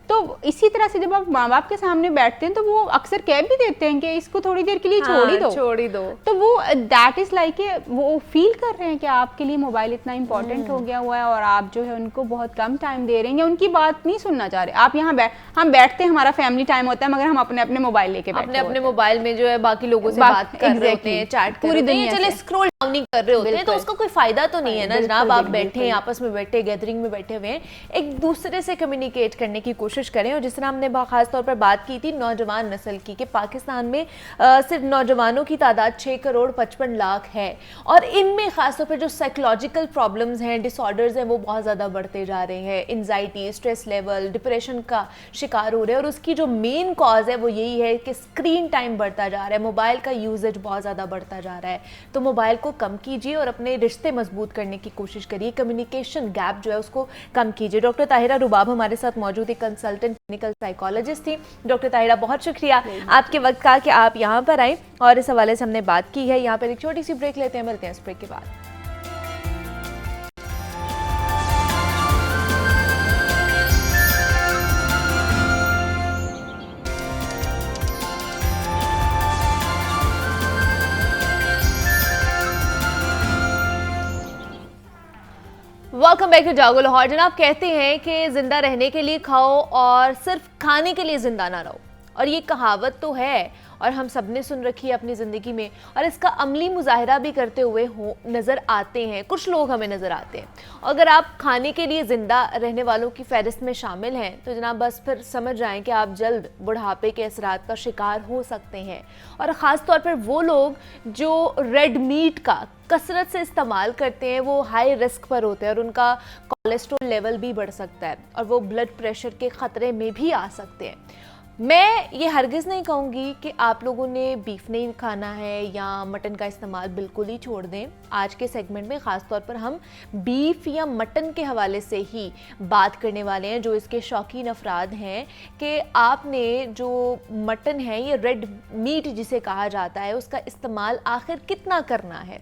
तो इसी तरह से जब आप माँ बाप के सामने बैठते हैं तो वो अक्सर कह भी देते हैं कि इसको थोड़ी देर के लिए छोड़ ही दो। तो वो दैट इज लाइक वो फील कर रहे हैं कि आपके लिए मोबाइल इतना इंपॉर्टेंट हो गया हुआ है और आप जो है उनको बहुत कम टाइम दे रहे हैं या उनकी बात नहीं सुनना चाह रहे। आप यहाँ हम बैठते हैं, हमारा फैमिली टाइम होता है, मगर हम अपने अपने मोबाइल लेके बैठे अपने मोबाइल में जो है बाकी लोगों से बात कर रहे होते हैं, चैट कर रहे होते हैं, चले स्क्रॉल डाउन नहीं कर रहे होते हैं, तो उसका कोई फायदा तो नहीं है ना जनाब। आप बैठे हैं, आपस में बैठे, गैदरिंग में बैठे हुए हैं, एक दूसरे से कम्युनिकेट करने की कोशिश करें। और जिस तरह हमने खास तौर पर बात की थी नौजवान नस्ल की, कि पाकिस्तान में सिर्फ नौजवानों की तादाद 6 करोड़ 55 लाख है और इनमें खासतौर पर जो साइकोलॉजिकल प्रॉब्लम्स हैं, डिसऑर्डर्स हैं, वो बहुत ज़्यादा बढ़ते जा रहे हैं। एंजाइटी, स्ट्रेस लेवल, डिप्रेशन का शिकार हो रहे हैं और उसकी जो मेन कॉज है वो यही है कि स्क्रीन टाइम बढ़ता जा रहा है, मोबाइल का यूजेज बहुत ज़्यादा बढ़ता जा रहा है। तो मोबाइल को कम कीजिए और अपने रिश्ते मजबूत करने की कोशिश करिए, कम्युनिकेशन गैप जो है उसको कम कीजिए। डॉक्टर ताहिरा रुबाब हमारे साथ मौजूद है, कंसल्टेंट क्लिनिकल साइकोलॉजिस्ट थी। डॉक्टर ताहिरा, बहुत शुक्रिया आपके वक्त का कि आप यहाँ पर आए और इस हवाले से हमने बात की है। यहाँ पर एक छोटी सी ब्रेक लेते हैं, मिलते हैं इस ब्रेक के बाद। वेलकम बैक टू जागो लाहौर। जनाब, कहते हैं कि जिंदा रहने के लिए खाओ और सिर्फ खाने के लिए जिंदा ना रहो, और ये कहावत तो है और हम सब ने सुन रखी है अपनी ज़िंदगी में, और इसका अमली मुजाहिरा भी करते हुए नज़र आते हैं कुछ लोग, हमें नज़र आते हैं। अगर आप खाने के लिए ज़िंदा रहने वालों की फहरिस्त में शामिल हैं तो जनाब बस फिर समझ जाएं कि आप जल्द बुढ़ापे के असरात का शिकार हो सकते हैं। और ख़ास तौर पर वो लोग जो रेड मीट का कसरत से इस्तेमाल करते हैं वो हाई रिस्क पर होते हैं और उनका कोलेस्ट्रॉल लेवल भी बढ़ सकता है और वो ब्लड प्रेशर के ख़तरे में भी आ सकते हैं। मैं ये हरगिज़ नहीं कहूँगी कि आप लोगों ने बीफ नहीं खाना है या मटन का इस्तेमाल बिल्कुल ही छोड़ दें। आज के सेगमेंट में ख़ास तौर पर हम बीफ या मटन के हवाले से ही बात करने वाले हैं, जो इसके शौकीन अफराद हैं, कि आपने जो मटन है, ये रेड मीट जिसे कहा जाता है, उसका इस्तेमाल आखिर कितना करना है,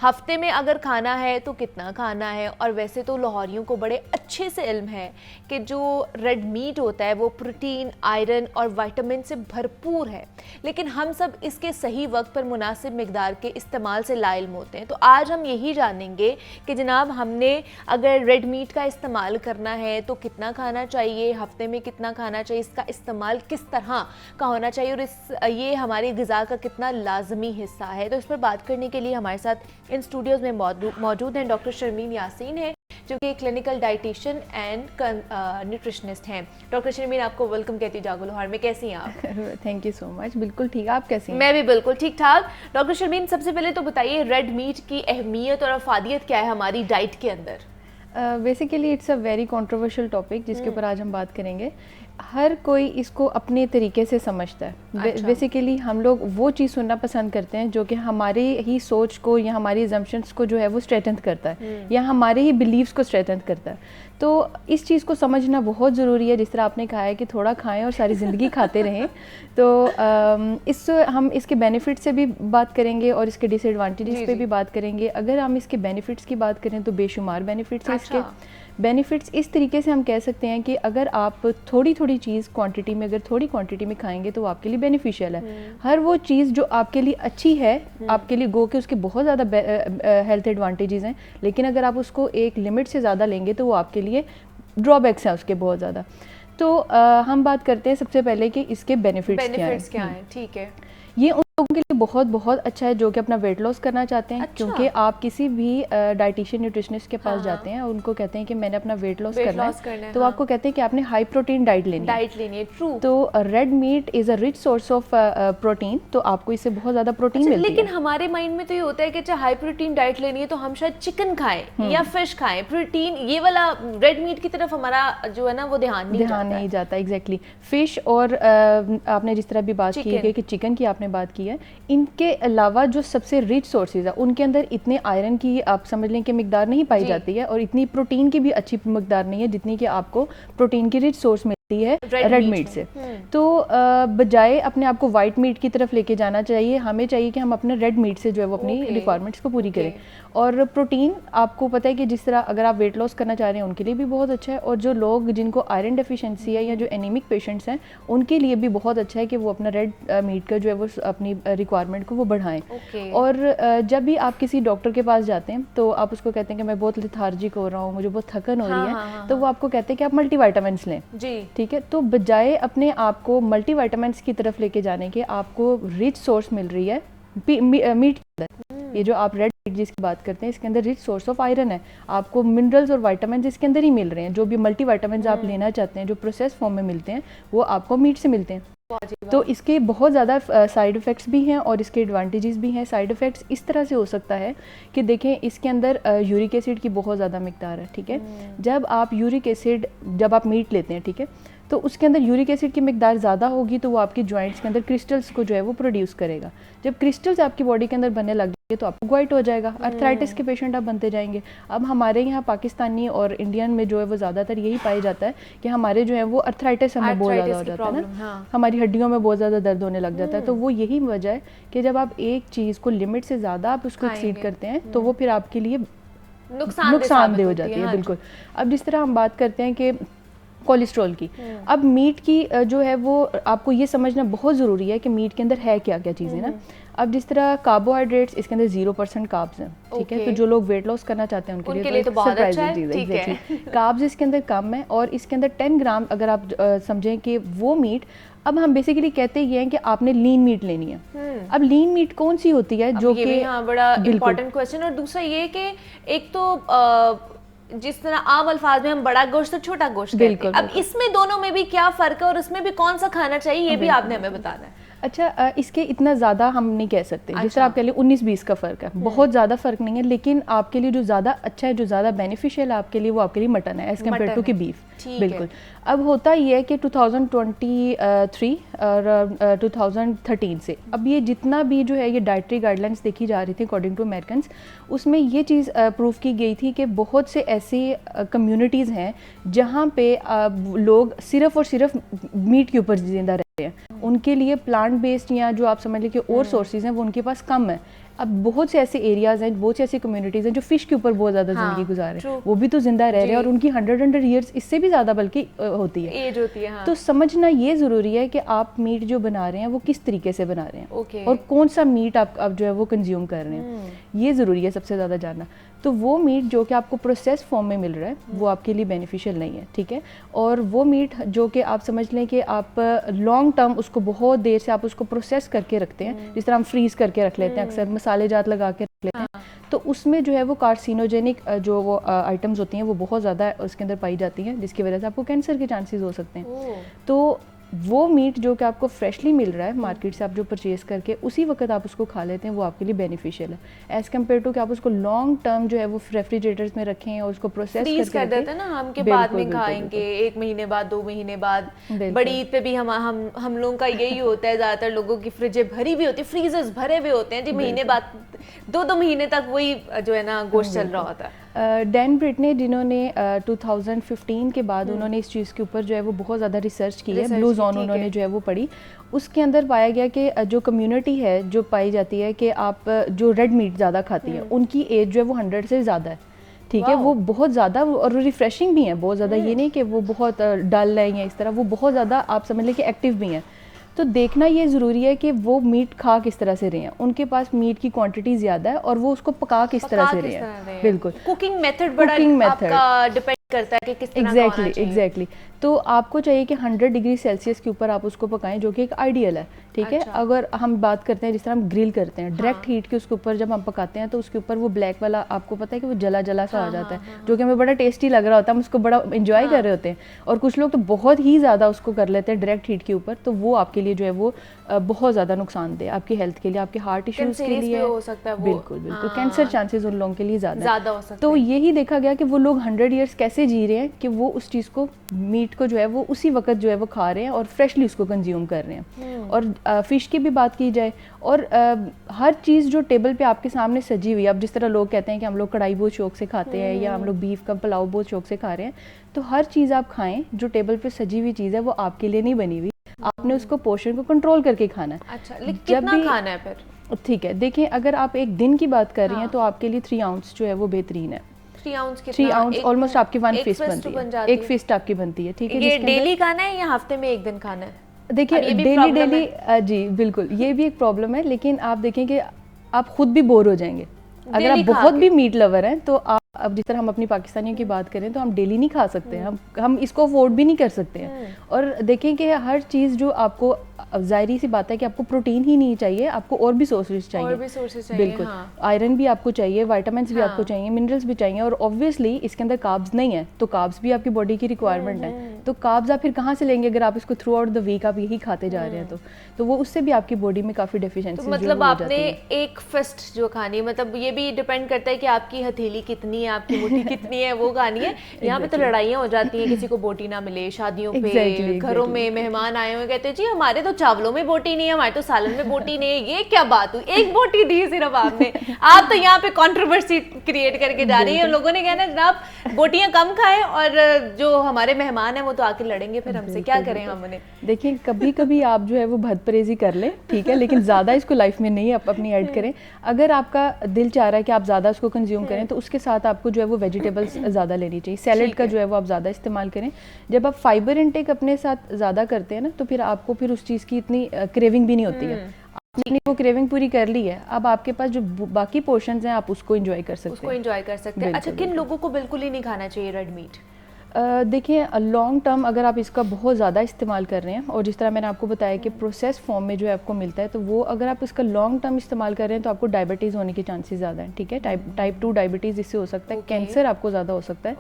हफ्ते में अगर खाना है तो कितना खाना है। और वैसे तो लाहौरियों को बड़े अच्छे से इल्म है कि जो रेड मीट होता है वो प्रोटीन, आयरन और विटामिन से भरपूर है, लेकिन हम सब इसके सही वक्त पर मुनासिब मिकदार के इस्तेमाल से लाइल्म होते हैं। तो आज हम यही जानेंगे कि जनाब हमने अगर रेड मीट का इस्तेमाल करना है तो कितना खाना चाहिए, हफ्ते में कितना खाना चाहिए, इसका इस्तेमाल किस तरह का होना चाहिए और ये हमारी ग़िज़ा का कितना लाजमी हिस्सा है। तो इस पर बात करने के लिए हमारे साथ इन स्टूडियोज़ में मौजूद हैं डॉक्टर शर्मीन यासीन है, जो कि क्लिनिकल डाइटिशियन एंड न्यूट्रिशनिस्ट हैं। डॉक्टर शर्मीन, आपको वेलकम कहती जागो लाहौर में। कैसी हैं आप? Thank you so much. बिल्कुल ठीक, आप कैसी हैं? मैं भी बिल्कुल ठीक ठाक। डॉक्टर शर्मीन, सबसे पहले तो बताइए रेड मीट की अहमियत और अफादियत क्या है हमारी डाइट के अंदर? Basically it's a very controversial topic जिसके ऊपर आज हम बात करेंगे। हर कोई इसको अपने तरीके से समझता है। बेसिकली हम लोग वो चीज़ सुनना पसंद करते हैं जो कि हमारी ही सोच को या हमारी एजम्पशंस को जो है वो स्ट्रेंथन करता है या हमारे ही बिलीव्स को स्ट्रेंथन करता है। तो इस चीज़ को समझना बहुत ज़रूरी है। जिस तरह आपने कहा है कि थोड़ा खाएं और सारी ज़िंदगी खाते रहें, तो हम इसके बेनिफिट से भी बात करेंगे और इसके डिसएडवांटेजेस पे भी बात करेंगे। अगर हम इसके बेनिफिट्स की बात करें तो बेशुमार बेनिफिट्स हैं इसके। बेनिफिट्स इस तरीके से हम कह सकते हैं कि अगर आप थोड़ी थोड़ी चीज़ क्वांटिटी में, अगर थोड़ी क्वांटिटी में खाएंगे तो वो आपके लिए बेनिफिशियल है। हर वो चीज़ जो आपके लिए अच्छी है आपके लिए गो के उसके बहुत ज़्यादा हेल्थ एडवांटेजेस हैं, लेकिन अगर आप उसको एक लिमिट से ज़्यादा लेंगे तो वो आपके लिए ड्रॉबैक्स हैं उसके बहुत ज़्यादा। तो हम बात करते हैं सबसे पहले कि इसके बेनिफिट्स क्या हैं। ठीक है। ये उन लोगों के लिए बहुत बहुत अच्छा है जो कि अपना वेट लॉस करना चाहते हैं। अच्छा। क्योंकि आप किसी भी डाइटिशियन न्यूट्रिशनिस्ट के पास जाते हैं और उनको कहते हैं कि मैंने अपना वेट लॉस करना है, तो आपको कहते हैं कि आपने हाई प्रोटीन डाइट लेनी है। ट्रू। तो red meat is a rich source of protein, तो आपको इससे बहुत ज़्यादा प्रोटीन मिलती है। लेकिन हमारे माइंड में तो ये होता है कि हाई प्रोटीन डाइट लेनी है तो हम शायद चिकन खाएं या फिश खाएं, प्रोटीन ये वाला रेड मीट की तरफ हमारा जो है ना वो ध्यान नहीं जाता। एग्जैक्टली। फिश और आपने जिस तरह भी बात की है कि चिकन की आपने बात की है, इनके अलावा जो सबसे रिच सोर्सेज है उनके अंदर इतने आयरन की आप समझ लें कि मिकदार नहीं पाई जाती है, और इतनी प्रोटीन की भी अच्छी मिकदार नहीं है जितनी कि आपको प्रोटीन की रिच सोर्स मिलती है रेड मीट से। तो बजाय अपने आप को वाइट मीट की तरफ लेके जाना चाहिए, हमें चाहिए कि हम अपने रेड मीट से जो है वो अपनी रिक्वायरमेंट्स को पूरी करें। और प्रोटीन आपको पता है कि जिस तरह अगर आप वेट लॉस करना चाह रहे हैं उनके लिए भी बहुत अच्छा है, और जो लोग जिनको आयरन डेफिशिएंसी है या जो एनीमिक पेशेंट्स हैं उनके लिए भी बहुत अच्छा है कि वो अपना रेड मीट का जो है वो अपनी रिक्वायरमेंट को वो बढ़ाएं। और जब भी आप किसी डॉक्टर के पास जाते हैं तो आप उसको कहते हैं कि मैं बहुत लेथार्जिक हो रहा हूँ, मुझे बहुत थकन हो रही है, तो वो आपको कहते हैं कि आप मल्टीविटामिन्स लें जी। ठीक है। तो बजाय अपने आप को मल्टीविटामिन्स की तरफ लेके जाने के आपको रिच सोर्स मिल रही है मीट के अंदर। ये जो आप रेड मीट जिसकी बात करते हैं इसके अंदर रिच सोर्स ऑफ आयरन है, आपको मिनरल्स और विटामिन इसके अंदर ही मिल रहे हैं। जो भी मल्टीविटामिन्स आप लेना चाहते हैं जो प्रोसेस फॉर्म में मिलते हैं वो आपको मीट से मिलते हैं। तो इसके बहुत ज़्यादा साइड इफ़ेक्ट्स भी हैं और इसके एडवांटेजेस भी हैं। साइड इफ़ेक्ट्स इस तरह से हो सकता है कि देखें इसके अंदर यूरिक एसिड की बहुत ज़्यादा मिकदार है। ठीक है। जब आप यूरिक एसिड जब आप मीट लेते हैं, ठीक है, तो उसके अंदर यूरिक एसिड की मिकदार ज़्यादा होगी तो वो आपकी जॉइंट्स के अंदर क्रिस्टल्स को जो है वो प्रोड्यूस करेगा। जब क्रिस्टल्स आपकी बॉडी के अंदर बनने लग जाएंगे तो आपको गोइट हो जाएगा, अर्थराइटिस के पेशेंट आप बनते जाएंगे। अब हमारे यहाँ पाकिस्तानी और इंडियन में जो है वो ज़्यादातर यही पाया जाता है कि हमारे जो है वो अर्थराइटिस हमें बहुत ज़्यादा हो जाता है ना, हमारी हड्डियों में बहुत ज़्यादा दर्द होने लग जाता है। तो वो यही वजह है कि जब आप एक चीज़ को लिमिट से ज़्यादा आप उसको एक्सीड करते हैं तो वो फिर आपके लिए नुकसानदेह हो जाती है। बिल्कुल। अब जिस तरह हम बात करते हैं कि कोलेस्ट्रॉल की, अब मीट की जो है वो आपको ये समझना बहुत ज़रूरी है कि मीट के अंदर है क्या क्या चीज़ें ना। अब जिस तरह कार्बोहाइड्रेट्स इसके अंदर 0% कार्ब्स हैं। ठीक है। तो जो लोग वेट लॉस करना चाहते हैं उनके लिए तो बहुत अच्छा है। कार्ब्स इसके अंदर कम है और इसके अंदर 10 ग्राम अगर आप समझें कि वो मीट, अब हम बेसिकली कहते ये हैं कि आपने लीन मीट लेनी है। अब लीन मीट कौन सी होती है जो कि बड़ा इंपॉर्टेंट क्वेश्चन। और दूसरा ये कि एक तो जिस तरह आम अल्फाज में हम बड़ा गोश्त और छोटा गोश्त कहते हैं, अब इसमें दोनों में भी क्या फर्क है और उसमें भी कौन सा खाना चाहिए ये भी आपने हमें बताना है। अच्छा, इसके इतना ज़्यादा हम नहीं कह सकते। जिस तरह आप कह लें 19-20 का फ़र्क है, बहुत ज़्यादा फ़र्क नहीं है, लेकिन आपके लिए जो ज़्यादा अच्छा है, जो ज़्यादा बेनिफिशियल है आपके लिए, वो आपके लिए मटन है एज़ कम्पेयर टू कि बीफ। बिल्कुल। अब होता ये है कि 2023 और 2013 से अब ये जितना भी जो है ये डाइटरी गाइडलाइंस देखी जा रही थी अकॉर्डिंग टू अमेरिकन्स, उसमें ये चीज़ प्रूव की गई थी कि बहुत से ऐसी कम्युनिटीज़ हैं जहाँ पे लोग सिर्फ और सिर्फ मीट के ऊपर जिंदा रहते हैं। उनके लिए प्लांट बेस्ड या जो आप समझ लें कि और सोर्सेज हैं वो उनके पास कम है। अब बहुत से ऐसे एरियाज़ हैं, बहुत से ऐसी कम्युनिटीज़ हैं जो फ़िश के ऊपर बहुत ज़्यादा ज़िंदगी गुजार रहे हैं, वो भी तो जिंदा रह रहे हैं और उनकी 100 ईयर्स इससे भी ज़्यादा बल्कि होती है, एज होती है। तो समझना ये ज़रूरी है कि आप मीट जो बना रहे हैं वो किस तरीके से बना रहे हैं और कौन सा मीट आप जो है वो कंज्यूम कर रहे हैं, ये ज़रूरी है सबसे ज़्यादा जानना। तो वो मीट जो कि आपको प्रोसेस फॉर्म में मिल रहा है वो आपके लिए बेनिफिशियल नहीं है। ठीक है। और वो मीट जो कि आप समझ लें कि आप लॉन्ग टर्म उसको बहुत देर से आप उसको प्रोसेस करके रखते हैं, जिस तरह हम फ्रीज़ करके रख लेते हैं, अक्सर मसाले जात लगा के रख लेते हैं, तो उसमें जो है वो कार्सिनोजेनिक जो वो आइटम्स होती हैं वो बहुत ज़्यादा उसके अंदर पाई जाती हैं, जिसकी वजह से आपको कैंसर के चांसेस हो सकते हैं। तो वो मीट जो कि आपको फ्रेशली मिल रहा है मार्केट से, आप जो परचेज करके उसी वक्त आप उसको खा लेते हैं, वो आपके लिए बेनिफिशियल है एज़ कम्पेयर टू कि आप उसको लॉन्ग टर्म जो है वो रेफ्रिजरेटर्स में रखें और उसको प्रोसेस कर देते हैं ना हम के बाद में खाएंगे, 1 महीने बाद 2 महीने बाद। बड़ी ईद पे भी हम लोगों का यही होता है, ज़्यादातर लोगों की फ्रिजें भरी भी होती है, फ्रीजर्स भरे हुए होते हैं जी, महीने बाद 2-2 महीने तक वही जो है ना गोश्त चल रहा होता है। डैन ब्रिटने जिन्होंने 2015 के बाद उन्होंने इस चीज़ के ऊपर जो है वो बहुत ज़्यादा रिसर्च की है, ब्लू जोन उन्होंने जो है वो पढ़ी, उसके अंदर पाया गया कि जो कम्युनिटी है जो पाई जाती है कि आप जो रेड मीट ज़्यादा खाती है उनकी एज जो है वो 100 से ज़्यादा है। ठीक है, वो बहुत ज़्यादा और रिफ्रेशिंग भी हैं बहुत ज़्यादा, ये नहीं कि वो बहुत डल है या इस तरह, वो बहुत ज़्यादा आप समझ लें कि एक्टिव भी हैं। तो देखना ये ज़रूरी है कि वो मीट खा किस तरह से रहे हैं, उनके पास मीट की क्वांटिटी ज़्यादा है और वो उसको पका किस तरह से रहे हैं। बिल्कुल, कुकिंग मेथड बड़ा आपका डिपेंड करता है कि किस तरह का होना चाहिए। एग्जैक्टली। तो आपको चाहिए कि 100 डिग्री सेल्सियस के ऊपर आप उसको पकाएं, जो कि एक आइडियल है, ठीक है। अगर हम बात करते हैं जिस तरह हम ग्रिल करते हैं, डायरेक्ट हीट के उसके ऊपर जब हम पकाते हैं तो उसके ऊपर वो ब्लैक वाला आपको पता है कि वो जला जला सा आ जाता है, जो कि हमें बड़ा टेस्टी लग रहा होता है, हम उसको बड़ा एंजॉय कर रहे होते हैं। और कुछ लोग तो बहुत ही ज़्यादा उसको कर लेते हैं डायरेक्ट हीट के ऊपर, तो वो आपके लिए जो है वो बहुत ज़्यादा नुकसानदेह आपकी हेल्थ के लिए, आपके हार्ट इश्यूज़ के लिए हो सकता है वो। बिल्कुल बिल्कुल, कैंसर चांसेस उन लोगों के लिए ज़्यादा हो सकता है। तो यही देखा गया कि वो लोग 100 ईयर्स कैसे जी रहे हैं कि वो उस चीज़ को, मीट को जो है वो उसी वक्त जो है वो खा रहे हैं और फ्रेशली उसको कंज्यूम कर रहे हैं। और फ़िश की भी बात की जाए, और हर चीज़ जो टेबल पे आपके सामने सजी हुई है, अब जिस तरह लोग कहते हैं कि हम लोग कढ़ाई बहुत शौक से खाते हैं या हम लोग बीफ का पुलाव बहुत शौक से खा रहे हैं, तो हर चीज़ आप खाएं जो टेबल पे सजी हुई चीज़ है वो आपके लिए नहीं बनी हुई, आपने उसको पोर्शन को कंट्रोल करके खाना है। अच्छा, लेकिन कितना खाना है फिर? ठीक है, देखिए अगर आप एक दिन की बात कर रही हैं तो आपके लिए 3 आउंस जो है वो बेहतरीन है। 3 आउंस ऑलमोस्ट आपकी 1 फिस्ट बनती है, एक फिस्ट आपकी बनती है, ठीक है। ये डेली खाना है या हफ्ते में एक दिन खाना है? देखिए डेली जी बिल्कुल, ये भी एक प्रॉब्लम है, लेकिन आप देखें कि आप खुद भी बोर हो जाएंगे अगर आप बहुत भी मीट लवर हैं। तो आप, अब जिस तरह हम अपनी पाकिस्तानियों की बात करें तो हम डेली नहीं खा सकते हैं, हम इसको अफोर्ड भी नहीं कर सकते हैं। और देखें कि हर चीज़ जो आपको, ज़ाहिरी सी बात है कि आपको प्रोटीन ही नहीं चाहिए, आपको और भी सोर्सेज चाहिए, बिल्कुल। आयरन भी आपको चाहिए, विटामिन्स भी आपको चाहिए, मिनरल्स भी चाहिए, और ऑब्वियसली इसके अंदर कार्ब्स नहीं है, तो कार्ब्स भी आपकी बॉडी की रिक्वायरमेंट है। तो कार्ब्स आप फिर कहाँ से लेंगे अगर आप इसको थ्रू आउट द वीक आप यही खाते जा रहे हैं, तो वो उससे भी आपकी बॉडी में काफ़ी डेफिशिएंसी तो मतलब आपने एक फिस्ट जो खानी, मतलब ये भी डिपेंड करता है कि आपकी हथेली कितनी है, आपकी मुट्ठी कितनी है, वो खानी है। यहाँ पे तो लड़ाइयाँ हो जाती हैं, किसी को बोटी ना मिले, शादियों पे घरों में मेहमान आए हुए कहते हैं जी हमारे तो चावलों में बोटी नहीं है, हमारे तो सालन में बोटी नहीं है, ये क्या बात हुई, एक बोटी दी सिर्फ आपने। आप तो यहाँ पे कंट्रोवर्सी क्रिएट करके जा रही है, लोगों ने कहना जनाब बोटियां कम खाएं और जो हमारे मेहमान हैं वो तो आके लड़ेंगे फिर हमसे, क्या करें हम उन्हें। देखिए कभी कभी आप जो है वो भद परहेज़ी कर लें, ठीक है, लेकिन ज़्यादा इसको लाइफ में नहीं आप अपनी ऐड करें। अगर आपका दिल चाह रहा है कि आप ज़्यादा उसको कंज्यूम करें तो उसके साथ आपको जो है वो वेजिटेबल्स ज़्यादा लेनी चाहिए, सैलड का जो है वो आप ज़्यादा इस्तेमाल करें। जब आप फाइबर इनटेक अपने साथ ज़्यादा करते हैं ना तो फिर आपको फिर उस चीज़ की इतनी क्रेविंग भी नहीं होती है, आपने वो क्रेविंग पूरी कर ली है, अब आपके पास जो बाकी पोर्शंस हैं आप उसको एंजॉय कर सकते हैं। अच्छा, किन लोगों को बिल्कुल ही नहीं खाना चाहिए रेड मीट? देखिए लॉन्ग टर्म अगर आप इसका बहुत ज़्यादा इस्तेमाल कर रहे हैं, और जिस तरह मैंने आपको बताया कि प्रोसेस फॉर्म में जो है आपको मिलता है, तो वो अगर आप इसका लॉन्ग टर्म इस्तेमाल कर रहे हैं तो आपको डायबिटीज़ होने के चांसेस ज़्यादा हैं, ठीक है। टाइप 2 डायबिटीज़ इससे हो सकता है, कैंसर आपको ज़्यादा हो सकता है।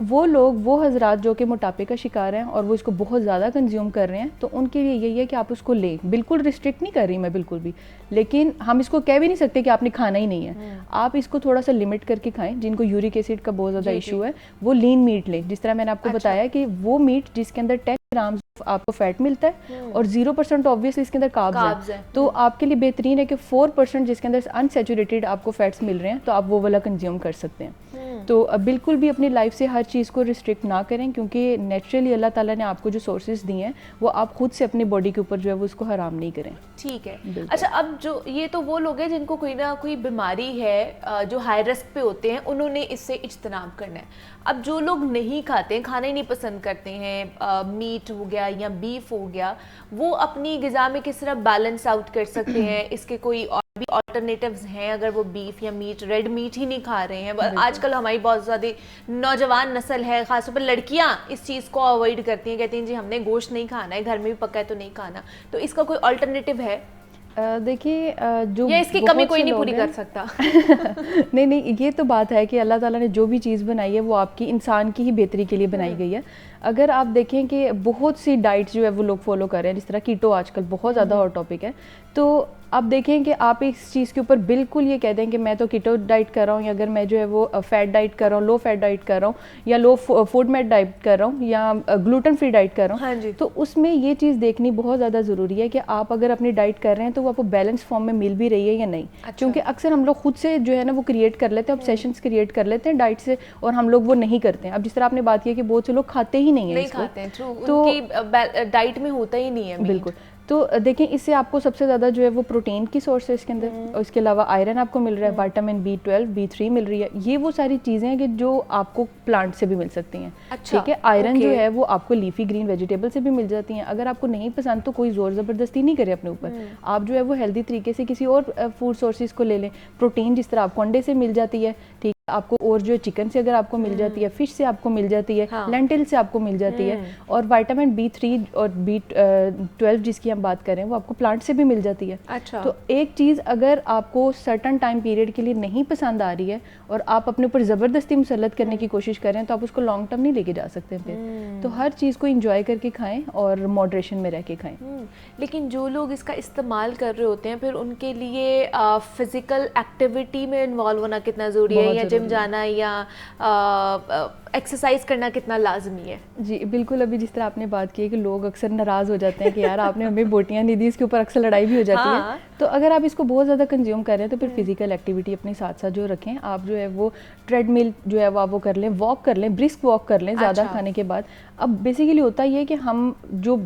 वो लोग, वो हजरात जो कि मोटापे का शिकार हैं और वो इसको बहुत ज़्यादा कंज्यूम कर रहे हैं, तो उनके लिए यही है कि आप उसको लें। बिल्कुल रिस्ट्रिक्ट नहीं कर रही मैं बिल्कुल भी, लेकिन हम इसको कह भी नहीं सकते कि आपने खाना ही नहीं है, आप इसको थोड़ा सा लिमिट करके खाएं। जिनको यूरिक एसिड का बहुत ज़्यादा इशू है वो लीन मीट लें, जिस तरह मैंने आपको बताया कि वो मीट जिसके अंदर 10 ग्राम आपको फैट मिलता है और 0% ऑब्वियसली इसके अंदर कार्ब्स है, तो आपके लिए बेहतरीन है कि 4% जिसके अंदर अनसैचुरेटेड आपको फैट्स मिल रहे हैं तो आप वो वाला कंज्यूम कर सकते हैं। तो बिल्कुल भी अपनी लाइफ से हर चीज़ को रिस्ट्रिक्ट ना करें, क्योंकि नेचुरली अल्लाह ताला ने आपको जो सोर्सेज दिए हैं वो आप खुद से अपनी बॉडी के ऊपर जो है वो उसको हराम नहीं करें। ठीक है। अच्छा, अब जो ये तो वो लोग हैं जिनको कोई ना कोई बीमारी है, जो हाई रिस्क पे होते हैं, उन्होंने इससे इज्तनाब करना है। अब जो लोग नहीं खाते हैं, खाना ही नहीं पसंद करते हैं, मीट हो गया या बीफ हो गया, वो अपनी ग़िज़ा में किस तरह बैलेंस आउट कर सकते हैं? इसके कोई और भी ऑल्टरनेटिव्स हैं अगर वो बीफ या मीट, रेड मीट ही नहीं खा रहे हैं? आजकल हमारी बहुत ज़्यादा नौजवान नस्ल है, ख़ासतौर पर लड़कियां इस चीज़ को अवॉइड करती हैं, कहती हैं जी हमने गोश्त नहीं खाना है, घर में भी पका है तो नहीं खाना, तो इसका कोई ऑल्टरनेटिव है? देखिए जो या इसकी कमी कोई नहीं पूरी कर सकता? नहीं, ये तो बात है कि अल्लाह ताला ने जो भी चीज़ बनाई है वो आपकी इंसान की ही बेहतरी के लिए बनाई गई है। अगर आप देखें कि बहुत सी डाइट्स जो है वो लोग फॉलो कर रहे हैं, जिस तरह कीटो आजकल बहुत ज़्यादा हॉट टॉपिक है, तो आप देखें कि आप इस चीज़ के ऊपर बिल्कुल ये कह दें कि मैं तो कीटो डाइट कर रहा हूँ, या अगर मैं जो है वो फैट डाइट कर रहा हूँ, लो फैट डाइट कर रहा हूँ, या लो फूड मेट डाइट कर रहा हूँ, या ग्लूटेन फ्री डाइट कर रहा हूँ, हाँ जी। तो उसमें ये चीज़ देखनी बहुत ज़्यादा ज़रूरी है कि आप अगर अपनी डाइट कर रहे हैं तो वो आपको बैलेंस फॉर्म में मिल भी रही है या नहीं। अच्छा। क्योंकि अक्सर हम लोग खुद से जो है ना वो क्रिएट कर लेते हैं, ऑब्सेशंस क्रिएट कर लेते हैं डाइट से, और हम लोग वो नहीं करते हैं। अब जिस तरह आपने बात की कि बहुत से लोग खाते ही नहीं है, तो डाइट में होता ही नहीं है। बिल्कुल, तो देखें इससे आपको सबसे ज़्यादा जो है वो प्रोटीन की सोर्स है इसके अंदर, और इसके अलावा आयरन आपको मिल रहा है, विटामिन B12, B3 मिल रही है। ये वो सारी चीज़ें हैं कि जो आपको प्लांट से भी मिल सकती हैं। अच्छा, ठीक है, आयरन जो है वो आपको लीफी ग्रीन वेजिटेबल से भी मिल जाती हैं। अगर आपको नहीं पसंद तो कोई ज़ोर ज़बरदस्ती नहीं करे अपने ऊपर, आप जो है वो हेल्दी तरीके से किसी और फूड सोर्सेज को ले लें। प्रोटीन जिस तरह आपको अंडे से मिल जाती है, ठीक, आपको और जो चिकन से अगर आपको मिल जाती है, फिश से आपको मिल जाती है, लेंटिल से आपको मिल जाती है, और विटामिन B3 और B12 जिसकी हम बात करें वो आपको प्लांट से भी मिल जाती है। अच्छा। तो एक चीज़ अगर आपको सर्टन टाइम पीरियड के लिए नहीं पसंद आ रही है और आप अपने ऊपर ज़बरदस्ती मुसल्लत करने की कोशिश कर रहे हैं तो आप उसको लॉन्ग टर्म नहीं लेके जा सकते फिर। तो हर चीज़ को इंजॉय करके खाएं और मॉडरेशन में रह के खाएं। लेकिन जो लोग इसका इस्तेमाल कर रहे होते हैं फिर उनके लिए फिजिकल एक्टिविटी में इन्वॉल्व होना कितना ज़रूरी है, या जिम जाना या एक्सरसाइज करना कितना लाजमी है? जी बिल्कुल, अभी जिस तरह आपने बात की है कि लोग अक्सर नाराज़ हो जाते हैं कि यार आपने हमें बोटियाँ नहीं दी, इसके ऊपर अक्सर लड़ाई भी हो जाती है। तो अगर आप इसको बहुत ज़्यादा कंज्यूम कर रहे हैं तो फिर फिजिकल एक्टिविटी अपने साथ साथ जो रखें। आप जो है वो ट्रेडमिल जो है वो आप वो कर लें, वॉक कर लें, ब्रिस्क वॉक कर लें ज़्यादा खाने के बाद। अब बेसिकली होता ये है कि हम जो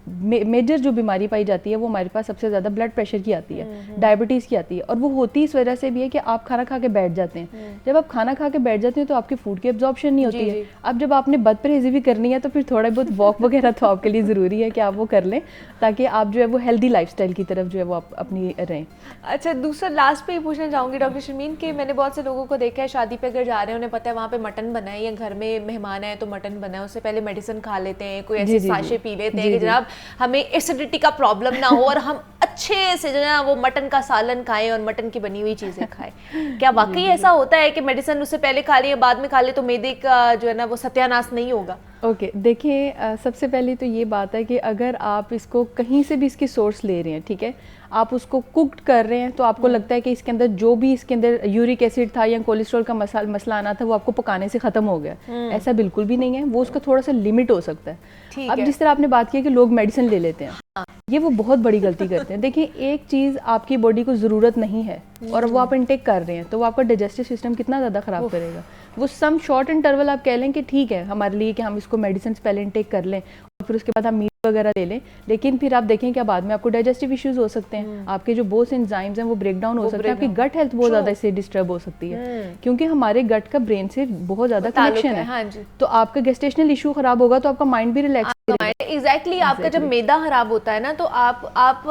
मेजर जो बीमारी पाई जाती है वो हमारे पास सबसे ज़्यादा ब्लड प्रेशर की आती है, डायबिटीज़ की आती है, और वो होती इस वजह से भी है कि आप खाना खा के बैठ जाते हैं। जब आप खाना खा के बैठ जाते हैं तो आपकी फूड की एब्जॉर्प्शन नहीं होती है। अब जब आपने बदपरहेज़ी भी करनी है तो फिर थोड़ा बहुत वॉक वगैरह तो आपके लिए ज़रूरी है कि आप वो कर लें, ताकि आप जो है वो हेल्दी लाइफस्टाइल की तरफ जो है वो आप अपनी रहें। अच्छा, दूसरा लास्ट पे ये पूछना चाहूँगी डॉक्टर शर्मीन कि मैंने बहुत से लोगों को देखा है शादी पे अगर जा रहे हैं, उन्हें पता है वहाँ पे मटन बना है या घर में मेहमान है तो मटन बना है, उससे पहले मेडिसिन खा लेते हैं, कोई ऐसे साशे पी लेते हैं कि जनाब हमें एसिडिटी का प्रॉब्लम ना हो और हम अच्छे से जो है वो मटन का सालन खाएं और मटन की बनी हुई चीज़ें खाएं। क्या वाकई ऐसा होता है कि मेडिसिन उससे पहले खा लिया बाद में खा ले तो मैदे का जो है ना वो सत्यानाश नहीं होगा? ओके, देखिए सबसे पहले तो ये बात है कि अगर आप इसको कहीं से भी इसकी सोर्स ले रहे हैं, ठीक है, आप उसको कुक्ड कर रहे हैं तो आपको लगता है कि इसके अंदर जो भी इसके अंदर यूरिक एसिड था या कोलेस्ट्रॉल का मसला आना था वो आपको पकाने से ख़त्म हो गया। ऐसा बिल्कुल भी नहीं है, वो उसका थोड़ा सा लिमिट हो सकता है। अब जिस तरह आपने बात की कि लोग मेडिसिन ले लेते हैं, ये वो बहुत बड़ी गलती करते हैं। देखिए, एक चीज़ आपकी बॉडी को ज़रूरत नहीं है और वो आप इनटेक कर रहे हैं तो वो आपका डाइजेस्टिव सिस्टम कितना ज़्यादा ख़राब करेगा। वो सम शॉर्ट इंटरवल आप कह लें कि ठीक है हमारे लिए कि हम इसको मेडिसिन पहले इनटेक कर लें और फिर उसके बाद हम मीट वगैरह ले लें, लेकिन फिर आप देखें कि बाद में आपको डाइजेस्टिव इश्यूज हो सकते हैं, आपके जो बहुत से एंजाइम्स हैं वो ब्रेक डाउन हो सकते हैं, आपकी गट हेल्थ बहुत ज़्यादा इससे डिस्टर्ब हो सकती है, क्योंकि हमारे गट का ब्रेन से बहुत ज़्यादा कनेक्शन है। हाँ जी। तो आपका गेस्टेशनल इशू खराब होगा तो आपका माइंड भी रिलैक्स एग्जैक्टली आपका जब मैदा खराब होता है ना तो आप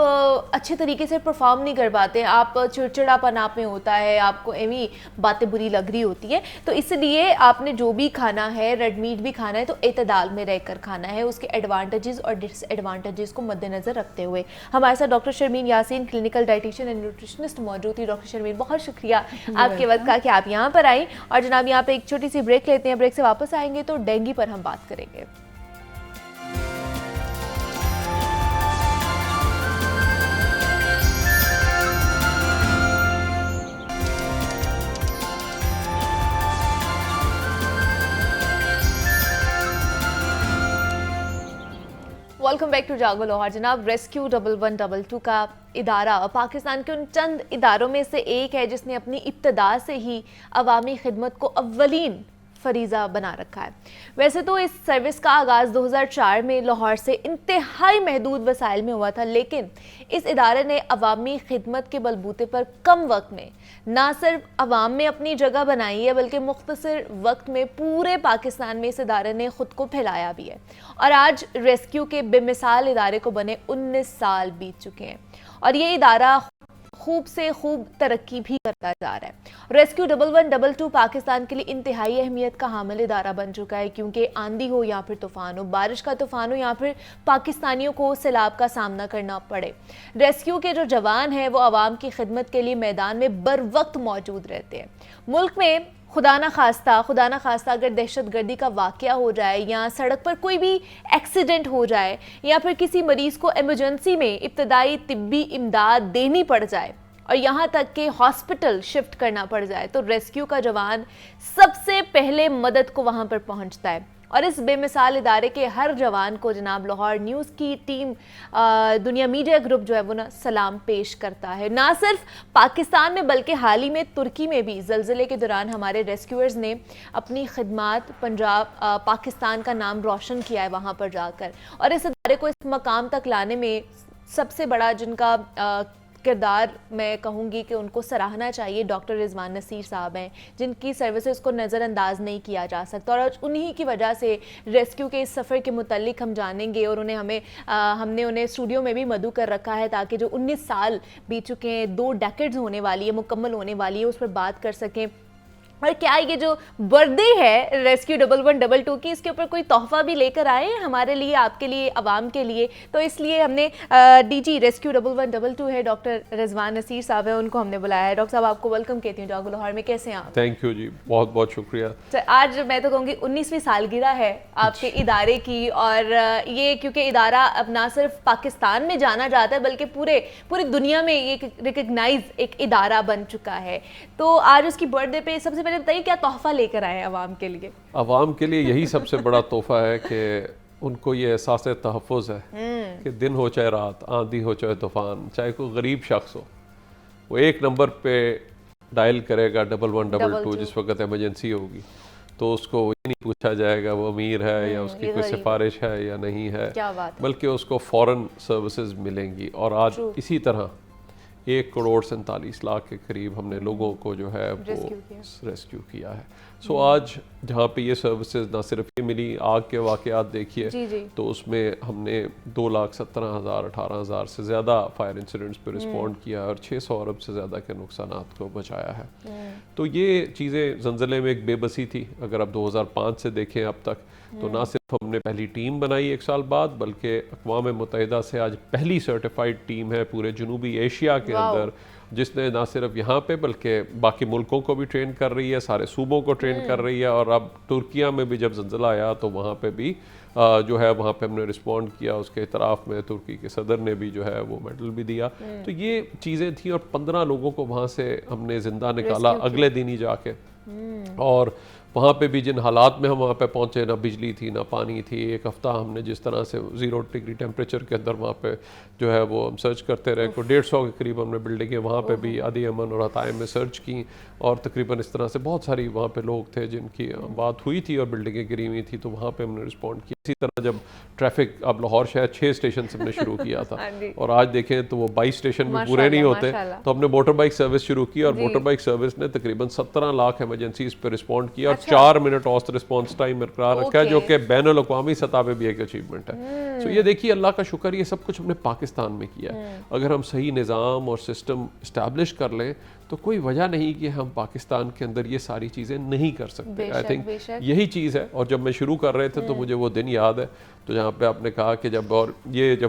अच्छे तरीके से परफॉर्म नहीं कर पाते, आप चिड़चिड़ापन आप में होता है, आपको एवी बातें बुरी लग रही होती है। तो इसलिए आपने जो भी खाना है, रेड मीट भी खाना है तो एतदाल में रहकर खाना है, उसके एडवांटेजेस और डिसएडवांटेजेस को मद्देनजर रखते हुए। हमारे साथ doctor Sharmeen Yasin, clinical dietitian and nutritionist मौजूद थी। डॉक्टर शर्मीन, बहुत शुक्रिया आपके वक्त का कि आप यहाँ पर आई। और जनाब यहाँ पे एक छोटी सी ब्रेक लेते हैं, ब्रेक से वापस आएंगे तो डेंगू पर हम बात करेंगे। वेलकम बैक टू जागो लाहौर। जनाब, रेस्क्यू 1122 का इदारा पाकिस्तान के उन चंद इदारों में से एक है जिसने अपनी इब्तदा से ही अवामी खिदमत को अव्वलीन फरीज़ा बना रखा है। वैसे तो इस सर्विस का आगाज़ 2004 में लाहौर से इंतहाई महदूद वसाइल में हुआ था, लेकिन इस इदारे ने अवामी खिदमत के बलबूते पर कम वक्त में ना सिर्फ अवाम में अपनी जगह बनाई है बल्कि मुख्तसर वक्त में पूरे पाकिस्तान में इस इदारे ने ख़ुद को फैलाया भी है। और आज रेस्क्यू के बेमिसाल इदारे को बने 19 साल बीत चुके हैं और ये इदारा खूब से खूब तरक्की भी करता जा रहा है। रेस्क्यू 1122 पाकिस्तान के लिए इंतहाई अहमियत का हामिल इदारा बन चुका है, क्योंकि आंधी हो या फिर तूफान हो, बारिश का तूफान हो या फिर पाकिस्तानियों को सैलाब का सामना करना पड़े, रेस्क्यू के जो जवान हैं वो आवाम की खिदमत के लिए मैदान में बर वक्त मौजूद रहते हैं। मुल्क में खुदा ना खास्ता अगर दहशतगर्दी का वाक़या हो जाए या सड़क पर कोई भी एक्सीडेंट हो जाए या फिर किसी मरीज़ को इमरजेंसी में इब्तदाई तिब्बी इमदाद देनी पड़ जाए और यहाँ तक कि हॉस्पिटल शिफ्ट करना पड़ जाए, तो रेस्क्यू का जवान सबसे पहले मदद को वहाँ पर पहुँचता है। और इस बेमिसाल इदारे के हर जवान को जनाब लाहौर न्यूज़ की टीम दुनिया मीडिया ग्रुप जो है वो ना सलाम पेश करता है। ना सिर्फ पाकिस्तान में बल्कि हाल ही में तुर्की में भी ज़लज़ले के दौरान हमारे रेस्क्यूअर्स ने अपनी खिदमात पाकिस्तान का नाम रोशन किया है वहाँ पर जाकर, और इस इदारे को इस मकाम तक लाने में सबसे बड़ा जिनका किरदार मैं कहूँगी कि उनको सराहना चाहिए, डॉक्टर रिजवान नसीर साहब हैं, जिनकी सर्विसेज को नज़रअंदाज नहीं किया जा सकता और उन्हीं की वजह से रेस्क्यू के इस सफ़र के मुतालिक हम जानेंगे और हमने उन्हें स्टूडियो में भी मदऊ कर रखा है ताकि जो 19 साल बीत चुके हैं, 2 डेकेड्स होने वाली है, मुकम्मल होने वाली है, उस पर बात कर सकें। और क्या ये जो बर्थडे है रेस्क्यू 1122 की, इसके ऊपर कोई तोहफा भी लेकर आए हैं हमारे लिए, आपके लिए, आवाम के लिए? तो इसलिए हमने डीजी रेस्क्यू 1122 है, डॉक्टर रिजवान नसीर साहब है, उनको हमने बुलाया है। डॉक्टर साहब, आपको वेलकम कहती हूँ जागो लाहौर में, कैसे हैं आप? थैंक यू जी, बहुत बहुत शुक्रिया। तो आज मैं तो कहूँगी 19वीं सालगिरह है आपके इदारे की, और ये क्योंकि इदारा अब ना सिर्फ पाकिस्तान में जाना जाता है बल्कि पूरी दुनिया में ये रिकग्नाइज एक इदारा बन चुका है। तो आज उसकी बर्थडे पे सबसे पहले बताइए क्या तोहफा लेकर आए अवाम के लिए? अवाम के लिए यही सबसे बड़ा तोहफा है कि उनको ये एहसास तहफ़्फ़ुज़ है कि दिन हो चाहे रात, आंधी हो चाहे तूफ़ान, चाहे कोई गरीब शख्स हो, वो एक नंबर पे डायल करेगा 1122 जिस वक्त इमरजेंसी होगी, तो उसको ये नहीं पूछा जाएगा वो अमीर है या उसकी कोई सिफारिश है या नहीं है, बल्कि उसको फ़ौरन सर्विसेज मिलेंगी। और आज इसी तरह 1 करोड़ 47 लाख के करीब हमने लोगों को जो है वो रेस्क्यू किया है। सो आज जहाँ पे ये सर्विसेज ना सिर्फ ये मिली, आग के वाक़यात देखिए तो उसमें हमने 2,17,000 18,000 से ज़्यादा फायर इंसिडेंट्स पे रिस्पॉन्ड किया और 600 अरब से ज़्यादा के नुकसानात को बचाया है। तो ये चीज़ें ज़लज़ले में एक बेबसी थी। अगर आप 2005 से देखें अब तक, तो ना सिर्फ हमने पहली टीम बनाई 1 साल बाद, बल्कि अक़वाम मुत्तहिदा से आज पहली सर्टिफाइड टीम है पूरे जनूबी एशिया के अंदर, जिसने ना सिर्फ यहाँ पे बल्कि बाकी मुल्कों को भी ट्रेन कर रही है, सारे सूबों को ट्रेन कर रही है। और अब तुर्किया में भी जब ज़लज़ला आया तो वहाँ पे भी जो है वहाँ पे हमने रिस्पॉन्ड किया, उसके इतराफ़ में तुर्की के सदर ने भी जो है वो मेडल भी दिया। तो ये चीज़ें थी और 15 लोगों को वहाँ से हमने ज़िंदा निकाला अगले दिन ही जाके। और वहाँ पे भी जिन हालात में हम वहाँ पे पहुँचे, ना बिजली थी ना पानी थी, 1 हफ़्ता हमने जिस तरह से 0 डिग्री टेम्परेचर के अंदर वहाँ पे जो है वो हम सर्च करते रहे। को 150 के करीब हमने बिल्डिंगें वहाँ पे भी आदि अमन और हताए में सर्च की, और तकरीबन इस तरह से बहुत सारी वहाँ पे लोग थे जिनकी बात हुई थी और बिल्डिंगें गिरी हुई थी, तो वहाँ पे हमने रिस्पॉन्ड किया। इसी तरह जब ट्रैफिक, अब लाहौर शहर 6 स्टेशन से हमने शुरू किया था और आज देखें तो वो 22 स्टेशन भी पूरे नहीं होते, तो हमने मोटर बाइक सर्विस शुरू की और मोटर बाइक सर्विस ने तकरीबन 17 लाख इमरजेंसीज पे रिस्पॉन्ड किया और 4 मिनट औसत रिस्पॉन्स टाइम बरकरार रखा है, जो कि बैनुल अक़वामी सतह पे भी एक अचीवमेंट है। सो ये देखिए, अल्लाह का शुक्र, ये सब कुछ हमने पाकिस्तान में किया है। अगर हम सही निज़ाम और सिस्टम इस्टेब्लिश कर लें तो कोई वजह नहीं कि हम पाकिस्तान के अंदर ये सारी चीज़ें नहीं कर सकते। आई थिंक यही चीज़ है। और जब मैं शुरू कर रहे थे तो मुझे वो दिन याद है, तो जहाँ पे आपने कहा कि जब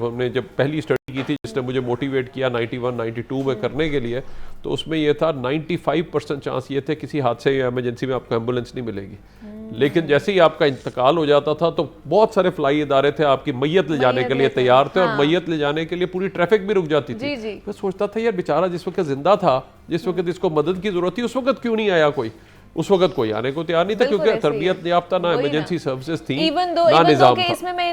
हमने पहली स्टडी की थी जिसने मुझे मोटिवेट किया 91-92 में करने के लिए, तो उसमें ये था 95% चांस ये थे किसी हादसे या इमरजेंसी में आपको एम्बुलेंस नहीं मिलेगी। लेकिन जैसे ही आपका इंतकाल हो जाता था तो बहुत सारे फ्लाई इदारे थे आपकी मैयत ले जाने के लिए तैयार थे, और मैयत ले जाने के लिए पूरी ट्रैफिक भी रुक जाती थी। मैं सोचता था यार बेचारा जिस वक्त जिंदा था, जिस वक्त इसको मदद की जरूरत थी, उस वक्त क्यों नहीं आया कोई? उस वक्त कोई आने को तैयार नहीं था, क्योंकि तरबियत याफ्ता ना इमरजेंसी सर्विसेज थी, ना निजाम था। इसमें मैं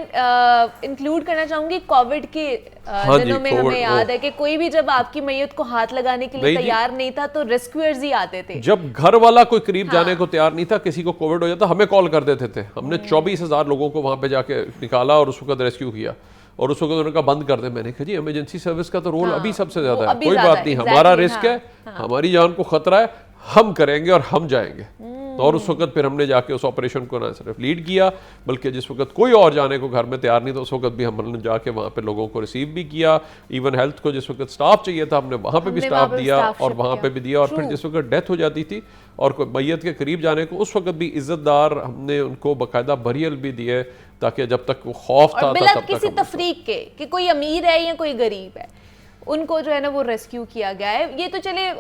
इंक्लूड करना चाहूंगी कोविड के दिनों में हमें याद है कि कोई भी जब आपकी मैयत को हाथ लगाने के लिए तैयार नहीं था तो रेस्क्यूअर्स ही आते थे। जब घर वाला कोई करीब जाने को तैयार नहीं था, किसी को कोविड हो जाता, हमें कॉल कर देते थे। हमने 24,000 लोगों को वहां पे जाके निकाला और उस वक्त रेस्क्यू किया, और उस वक्त उन्होंने कहा बंद कर दे। मैंने कहा जी इमरजेंसी सर्विस का तो रोल अभी सबसे ज्यादा है, कोई बात नहीं, हमारा रिस्क है, हमारी जान को खतरा है, हम करेंगे और हम जाएंगे। और उस वक्त फिर हमने जाके उस ऑपरेशन को ना सिर्फ लीड किया, बल्कि जिस वक्त कोई और जाने को घर में तैयार नहीं था, उस वक्त भी हमने जाके वहाँ पे लोगों को रिसीव भी किया। इवन हेल्थ को जिस वक्त स्टाफ चाहिए था, हमने वहाँ पे भी स्टाफ दिया और वहाँ पे भी दिया। और फिर जिस वक्त डेथ हो जाती थी और कोई मैयत के करीब जाने को, उस वक्त भी इज्जतदार हमने उनको बाकायदा बरियल भी दिए, ताकि जब तक वो खौफ था तब किसी तफरीक के कि कोई अमीर है या कोई गरीब है, उनको जो है ना वो रेस्क्यू किया गया है। ये तो चले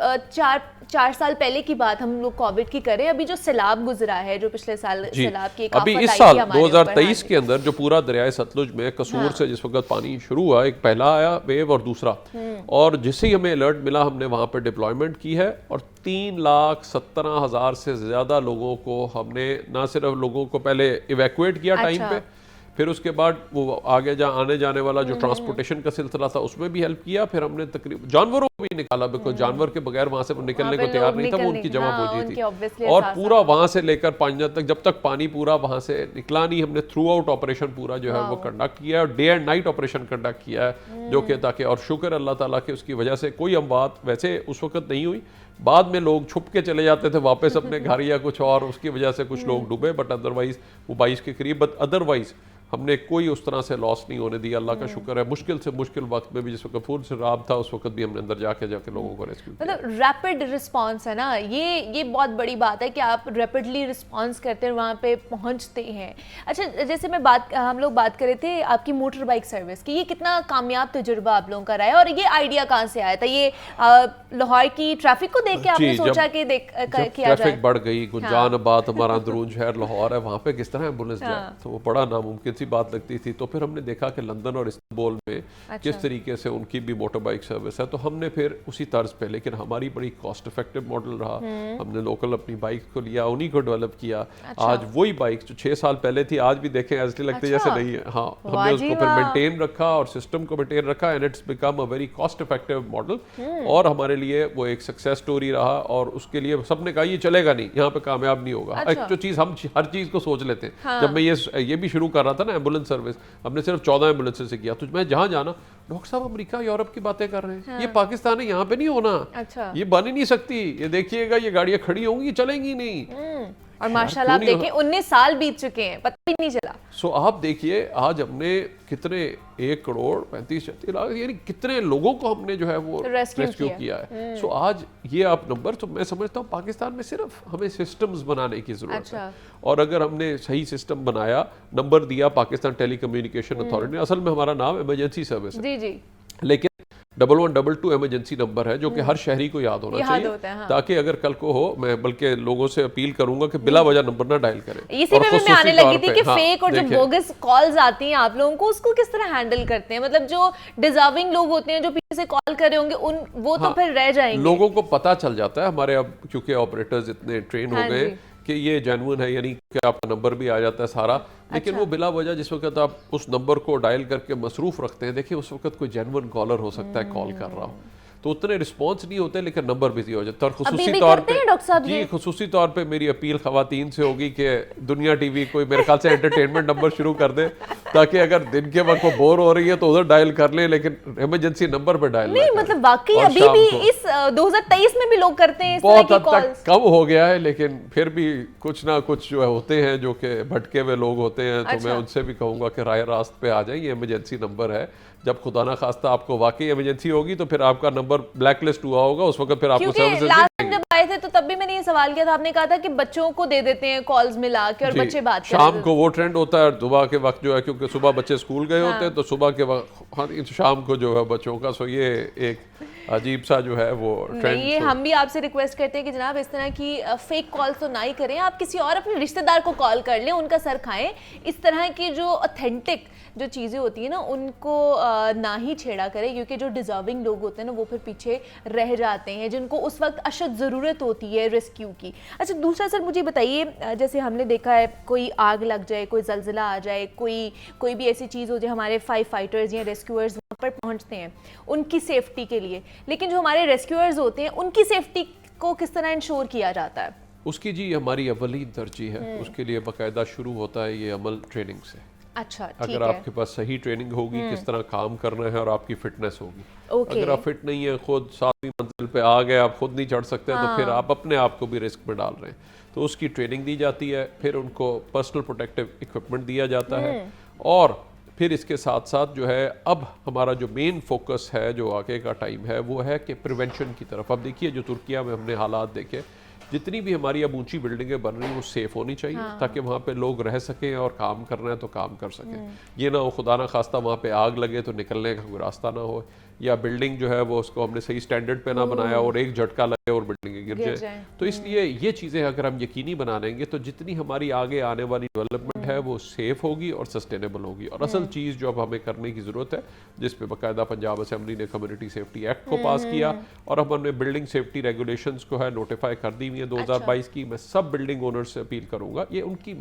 4 साल पहले की बात हम लोग कोविड की करें। अभी जो सैलाब गुजरा है, जो पिछले साल सैलाब की अभी इस साल 2023 के अंदर जो पूरा दरियाए सतलुज में कसूर से जिस वक्त पानी शुरू हुआ, एक पहला आया वेव और दूसरा, और जिससे ही हमें अलर्ट मिला हमने वहाँ पर डिप्लॉयमेंट की है और 3,17,000 से ज़्यादा लोगों को हमने ना सिर्फ लोगों को पहले इवैक्यूएट किया टाइम पे, फिर उसके बाद वो आगे आने जाने वाला जो ट्रांसपोर्टेशन का सिलसिला था उसमें भी हेल्प किया। फिर हमने तकरीबन जानवरों को भी निकाला, बिकॉज जानवर के बगैर वहां से निकलने को तैयार नहीं था, वो उनकी जमा बोझी थी। और पूरा वहां से लेकर 5 दिन तक, जब तक पानी पूरा वहां से निकला नहीं, हमने थ्रू आउट ऑपरेशन पूरा जो है वो कंडक्ट किया है, और day and night operation conduct किया है, जो कि ताकि, और शुक्र अल्लाह ताला के उसकी वजह से कोई अमवात वैसे उस वक्त नहीं हुई। बाद में लोग छुप के चले जाते थे वापस अपने घर या कुछ और, उसकी वजह से कुछ लोग डूबे, बट अदरवाइज वो 22 के करीब, बट अदरवाइज हमने कोई उस तरह से लॉस नहीं होने दिया, अल्लाह का शुक्र है। मुश्किल से मुश्किल वक्त में भी, जिस वक्त फूल से राब था, उस वक्त भी हमने अंदर जाके लोगों को रेस्क्यू किया। मतलब रैपिड रिस्पांस है ना, ये बहुत बड़ी बात है कि आप रैपिडली रिस्पांस करते हैं, वहाँ पे पहुँचते हैं। अच्छा, जैसे हम लोग बात कर रहे थे आपकी मोटर बाइक सर्विस की, ये कितना कामयाब तजुर्बा आप लोगों का रहा है, और ये आइडिया कहाँ से आया था? ये लाहौर की ट्रैफिक को देख के आपने सोचा कि किया जाए? ट्रैफिक बढ़ गई, गुंजानाबाद हमारा अंदरून शहर लाहौर है, वहाँ पे किस तरह एम्बुलेंस जाए, तो वो बड़ा नामुमकिन सी बात लगती थी। तो फिर हमने देखा कि लंदन और इस्तांबुल में किस तरीके से उनकी भी मोटर बाइक सर्विस है, तो हमने फिर उसी तर्ज पे, लेकिन हमारी बड़ी कॉस्ट इफेक्टिव मॉडल रहा, हमने लोकल अपनी बाइक को लिया, उन्हीं को डेवलप किया। आज वही बाइक जो 6 साल पहले थी, आज भी देखें ऐसे लगती जैसे नहीं है। हाँ, हमने उसको फिर मेंटेन रखा और सिस्टम को मेंटेन रखा, and it's become a very cost effective model, और हमारे लिए वो एक सक्सेस स्टोरी रहा। और उसके लिए सबने कहा ये चलेगा नहीं, यहाँ पे कामयाब नहीं होगा। एक जो चीज हम हर चीज को सोच लेते हैं, जब मैं ये भी शुरू कर रहा था ना एम्बुलेंस सर्विस, हमने सिर्फ 14 एम्बुलेंस से किया, तो मैं जहां जाना, डॉक्टर साहब अमेरिका यूरोप की बातें कर रहे हैं, ये पाकिस्तान है, यहाँ पे नहीं होना, ये बन ही नहीं सकती, ये देखिएगा ये गाड़ियां खड़ी होंगी, चलेंगी नहीं। और माशाल्लाह आप देखें 19 साल बीत चुके हैं, पता भी नहीं चला। सो आप देखिए आज हमने कितने 1 करोड़ 35 लाख, यानी कितने लोगों को हमने जो है वो रेस्क्यू किया है। सो आज ये आप नंबर, तो मैं समझता हूँ पाकिस्तान में सिर्फ हमें सिस्टम्स बनाने की जरूरत है, और अगर हमने सही सिस्टम बनाया, नंबर दिया पाकिस्तान टेली कम्युनिकेशन अथॉरिटी ने, असल में हमारा नाम इमरजेंसी सर्विस है जी जी, लेकिन 1122 इमरजेंसी नंबर है, जो कि हर शहरी को याद होना चाहिए, ताकि अगर कल को हो, मैं बल्कि लोगों से अपील करूंगा कि बिला वजह नंबर ना डायल करें। इसी में मैं आने लगी थी कि फेक और जो बोगस कॉल्स आती हैं आप लोगों को, उसको किस तरह हैंडल करते हैं? मतलब जो डिजर्विंग लोग होते हैं, जो पीछे से कॉल कर रहे होंगे, वो तो फिर रह जाएंगे। लोगों को पता चल जाता है हमारे, अब क्योंकि ऑपरेटर्स इतने ट्रेन हो गए कि ये जेन्युइन है, यानी कि आपका नंबर भी आ जाता है सारा, लेकिन वो बिला वजह जिस वक्त आप उस नंबर को डायल करके मसरूफ रखते हैं, देखिए उस वक्त कोई जेन्युइन कॉलर हो सकता है कॉल कर रहा हो, तो उतने रिस्पॉन्स नहीं होते, लेकिन नंबर बिजी हो जाता है। और खुसूसी तौर पे जी, खुसूसी तौर पे मेरी अपील खवातीन से होगी कि दुनिया टीवी कोई मेरे ख्याल से एंटरटेनमेंट नंबर शुरू कर दे, ताकि अगर दिन के वक्त वो बोर हो रही है तो उधर डायल कर ले, लेकिन इमरजेंसी नंबर पे डायल नहीं। मतलब वाकई अभी भी इस 2023 में भी लोग करते हैं इस तरह की कॉल्स। कम हो गया है, लेकिन फिर भी कुछ ना कुछ जो है होते हैं जो कि भटके हुए लोग होते हैं, तो मैं उनसे भी कहूंगा कि राय रास्त पे आ जाए, ये इमरजेंसी नंबर है। जब खुदा ना खास्ता आपको वाकई इमरजेंसी होगी तो फिर आपका नंबर ब्लैकलिस्ट हुआ होगा, उस वक्त फिर आपको सर्विसेज लास्ट टाइम जब आए थे तो तब भी मैंने ये सवाल किया था, आपने कहा था कि बच्चों को दे देते हैं कॉल्स मिला के, और बच्चे बात करते हैं। शाम को वो ट्रेंड होता है, सुबह के वक्त जो है, क्योंकि सुबह बच्चे स्कूल गए होते हैं, तो सुबह के वक्त शाम को जो है बच्चों का, सो ये एक अजीब सा जो है वो ट्रेंड। ये हम भी आपसे रिक्वेस्ट करते हैं कि जनाब इस तरह की फेक कॉल्स तो ना ही करें, आप किसी और अपने रिश्तेदार को कॉल कर लें, उनका सर खाएं। इस तरह की जो ऑथेंटिक जो चीज़ें होती हैं ना, उनको ना ही छेड़ा करें, क्योंकि जो डिजर्विंग लोग होते हैं ना, वो फिर पीछे रह जाते हैं, जिनको उस वक्त अशद ज़रूरत होती है रेस्क्यू की। अच्छा, दूसरा सर मुझे बताइए, जैसे हमने देखा है कोई आग लग जाए, कोई जलजिला आ जाए, कोई भी ऐसी चीज़ हो जाए, हमारे फाइटर्स या रेस्क्यूअर्स वहाँ पर पहुँचते हैं उनकी सेफ्टी के लिए, लेकिन जो हमारे रेस्क्यूअर्स होते हैं उनकी सेफ्टी को किस तरह इंश्योर किया जाता है? उसकी जी हमारी अव्वली तरजीह है, उसके लिए बाकायदा शुरू होता है ये अमल ट्रेनिंग से। अच्छा, अगर आपके पास सही ट्रेनिंग होगी, किस तरह काम करना है, और आपकी फिटनेस होगी। अगर आप फिट नहीं है, खुद 7वीं मंजिल पे आ गए, आप खुद नहीं चढ़ सकते, तो फिर आप अपने आप को भी रिस्क में डाल रहे हैं, तो उसकी ट्रेनिंग दी जाती है। फिर उनको पर्सनल प्रोटेक्टिव इक्विपमेंट दिया जाता है, और फिर इसके साथ साथ जो है, अब हमारा जो मेन फोकस है, जो आगे का टाइम है, वो है कि प्रिवेंशन की तरफ। अब देखिए जो तुर्किया में हमने हालात देखे, जितनी भी हमारी अब ऊंची बिल्डिंगें बन रही हैं वो सेफ होनी चाहिए, ताकि वहाँ पे लोग रह सकें, और काम करना है तो काम कर सकें। ये ना हो खुदा ना खास्ता वहाँ पे आग लगे तो निकलने का कोई रास्ता ना हो, या बिल्डिंग जो है वो उसको हमने सही स्टैंडर्ड पे ना बनाया और एक झटका लगे और बिल्डिंग गिर जाए। तो इसलिए ये चीज़ें अगर हम यकीनी बना लेंगे, तो जितनी हमारी आगे आने वाली डेवलपमेंट है वो सेफ होगी और सस्टेनेबल होगी। और असल चीज़ जो अब हमें करने की ज़रूरत है, जिस पे बाकायदा पंजाब असेंबली ने कम्युनिटी सेफ्टी एक्ट को पास किया, और अब हमने बिल्डिंग सेफ्टी रेगुलेशंस को है नोटिफाई कर दी हुई है 2022 की। मैं सब बिल्डिंग ओनर्स से अपील करूँगा, ये उनकी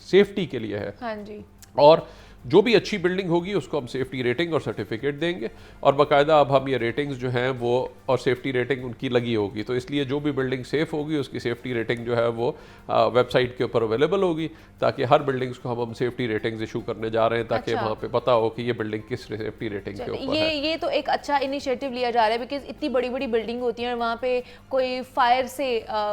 सेफ्टी के लिए है। हाँ जी। और जो भी अच्छी बिल्डिंग होगी उसको हम सेफ्टी रेटिंग और सर्टिफिकेट देंगे, और बाकायदा अब हम ये रेटिंग्स जो हैं वो और सेफ्टी रेटिंग उनकी लगी होगी। तो इसलिए जो भी बिल्डिंग सेफ़ होगी उसकी सेफ्टी रेटिंग जो है वो वेबसाइट के ऊपर अवेलेबल होगी, ताकि हर बिल्डिंग्स को हम सेफ्टी रेटिंग्स इशू करने जा रहे हैं, ताकि वहाँ पे पता हो कि ये बिल्डिंग किस सेफ्टी रेटिंग के ऊपर है। ये तो एक अच्छा इनिशिएटिव लिया जा रहा है, बिकॉज इतनी बड़ी बड़ी बिल्डिंग होती है और वहाँ पे कोई फायर से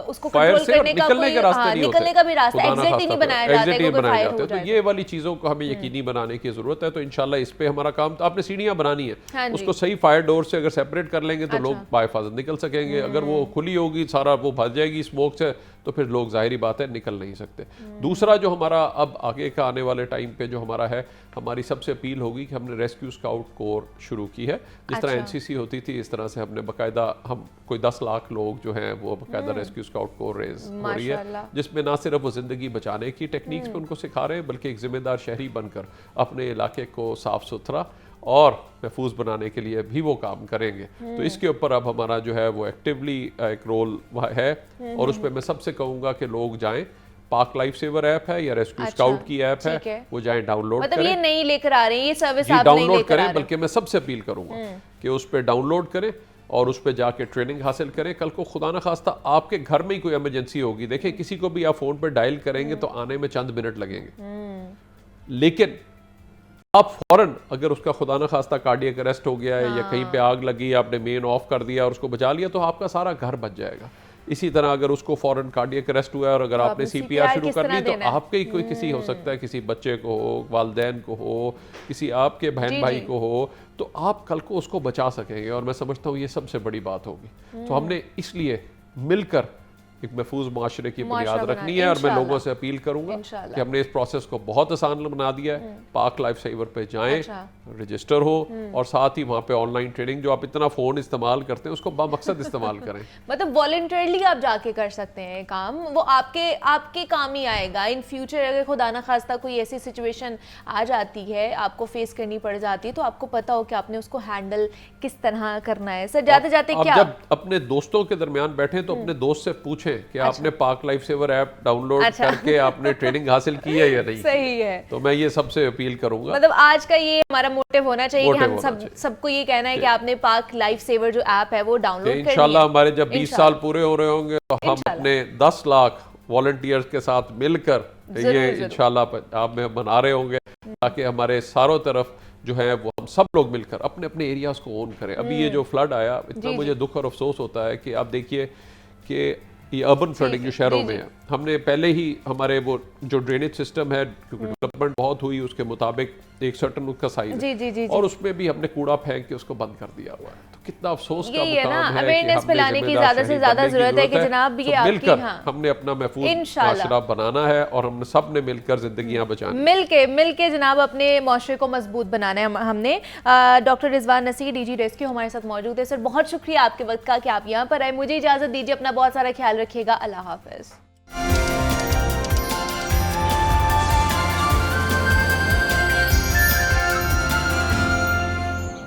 उसको कंट्रोल करने का कोई निकलने का भी रास्ता एग्जिट ही नहीं बनाया जाता है, कोई फायर हो जाए। तो ये वाली चीज़ों को हमें यकीनी बनाने की ज़रूरत है। तो इंशाल्लाह इस पे हमारा काम, तो आपने सीढ़ियां बनानी है, उसको सही फायर डोर से अगर सेपरेट कर लेंगे तो लोग बाहिफाजत निकल सकेंगे। अगर वो खुली होगी, सारा वो भर जाएगी स्मोक से, तो फिर लोग जाहिर बात है निकल नहीं सकते। दूसरा जो हमारा अब आगे का आने वाले टाइम पे जो हमारा है, हमारी सबसे अपील होगी कि हमने रेस्क्यू स्काउट कोर शुरू की है। जिस तरह एनसीसी होती थी इस तरह से हमने बाकायदा, हम कोई 10 लाख लोग जो हैं वो बाकायदा रेस्क्यू स्काउट कोर रेज हो रही है, जिसमें ना सिर्फ वो ज़िंदगी बचाने की टेक्निक्स पे उनको सिखा रहे हैं, बल्कि एक जिम्मेदार शहरी बनकर अपने इलाके को साफ सुथरा और महफूज बनाने के लिए भी वो काम करेंगे। तो इसके ऊपर अब हमारा जो है वो एक्टिवली एक रोल है, और उस पर मैं सबसे कहूँगा कि लोग जाएं, पाक लाइफ सेवर ऐप है या रेस्क्यू स्काउट की ऐप है, वो जाएं डाउनलोड करें। ये नहीं लेकर आ रहे हैं, ये सर्विस आप नहीं डाउनलोड लेकर आ करें, रहे। बल्कि मैं सबसे अपील करूंगा कि उस पर डाउनलोड करें और उस पर जाके ट्रेनिंग हासिल करें। कल को खुदा न खास्ता आपके घर में ही कोई इमरजेंसी होगी, देखिए किसी को भी आप फोन पर डायल करेंगे तो आने में चंद मिनट लगेंगे, लेकिन आप फौरन अगर उसका खुदा न खास्ता कार्डियक अरेस्ट हो गया है या कहीं पे आग लगी, आपने मेन ऑफ कर दिया और उसको बचा लिया, तो आपका सारा घर बच जाएगा। इसी तरह अगर उसको फौरन कार्डियक अरेस्ट हुआ है और अगर आपने CPR शुरू कर ली, तो आपके ही कोई किसी हो सकता है, किसी बच्चे को हो, वालिदैन को हो, किसी आपके बहन भाई को हो, तो आप कल को उसको बचा सकेंगे। और मैं समझता हूँ ये सबसे बड़ी बात होगी। तो हमने इसलिए मिलकर एक महफूज माशरे की बुनियाद रखनी है, और मैं लोगों से अपील करूंगा कि हमने इस प्रोसेस को बहुत आसान बना दिया है। पाक लाइफ सेवर पे जाएं, रजिस्टर हो, और साथ ही वहाँ पे ऑनलाइन ट्रेनिंग, जो आप इतना फ़ोन इस्तेमाल करते हैं उसको बामकसद इस्तेमाल करें। मतलब वॉलंटरली आप जाके कर सकते हैं काम, वो आपके काम ही आएगा इन फ्यूचर। अगर खुदा ना खास्ता कोई ऐसी सिचुएशन आ जाती है, आपको फेस करनी पड़ जाती है, तो आपको पता हो कि आपने उसको हैंडल किस तरह करना है। सर जाते जाते क्या जब अपने दोस्तों के दरमियान बैठे तो अपने दोस्त से पूछें कि आपने पाक लाइफ सेवर ऐप डाउनलोड करके आपने ट्रेनिंग हासिल की है या नहीं। सही है। तो मैं ये सबसे अपील करूंगा। मतलब आज का ये हमारा मोटिव होना चाहिए कि हम सबको ये कहना है कि आपने पाक लाइफ सेवर जो ऐप है वो डाउनलोड करनी है। इंशाल्लाह हमारे जब 20 साल पूरे हो रहे होंगे तो हम अपने 10 लाख वॉलंटियर्स के साथ मिलकर ये इंशाल्लाह आप में बना रहे होंगे, ताकि हमारे चारों तरफ जो है वो हम सब लोग मिलकर अपने अपने एरियाज को ओन करें। अभी ये जो फ्लड आया, इतना मुझे दुख और अफसोस होता है कि आप देखिए कि ये अर्बन फ्लडिंग जो शहरों में है, हमने पहले ही हमारे वो जो ड्रेनेज सिस्टम है, क्योंकि डेवलपमेंट बहुत हुई, उसके मुताबिक एक सर्टन उसका साइज है, और उसमें भी हमने कूड़ा फेंक के उसको बंद कर दिया हुआ है। तो कितना अफसोस का मुकाम है, अवेयरनेस फैलाने की ज्यादा से ज्यादा जरूरत है कि जनाब ये मिलकर हमने अपना महफूज माशरा बनाना है, और हमने सब ने मिलकर जिंदगियां बचानी, मिलके जनाब अपने माशरे को मजबूत बनाना है हमने। Doctor Rizwan Nasir, DG rescue हमारे साथ मौजूद है। सर बहुत शुक्रिया आपके वक्त का कि आप यहाँ पर आए। मुझे इजाजत दीजिए, अपना बहुत सारा ख्याल रखिएगा। अल्लाह हाफिज।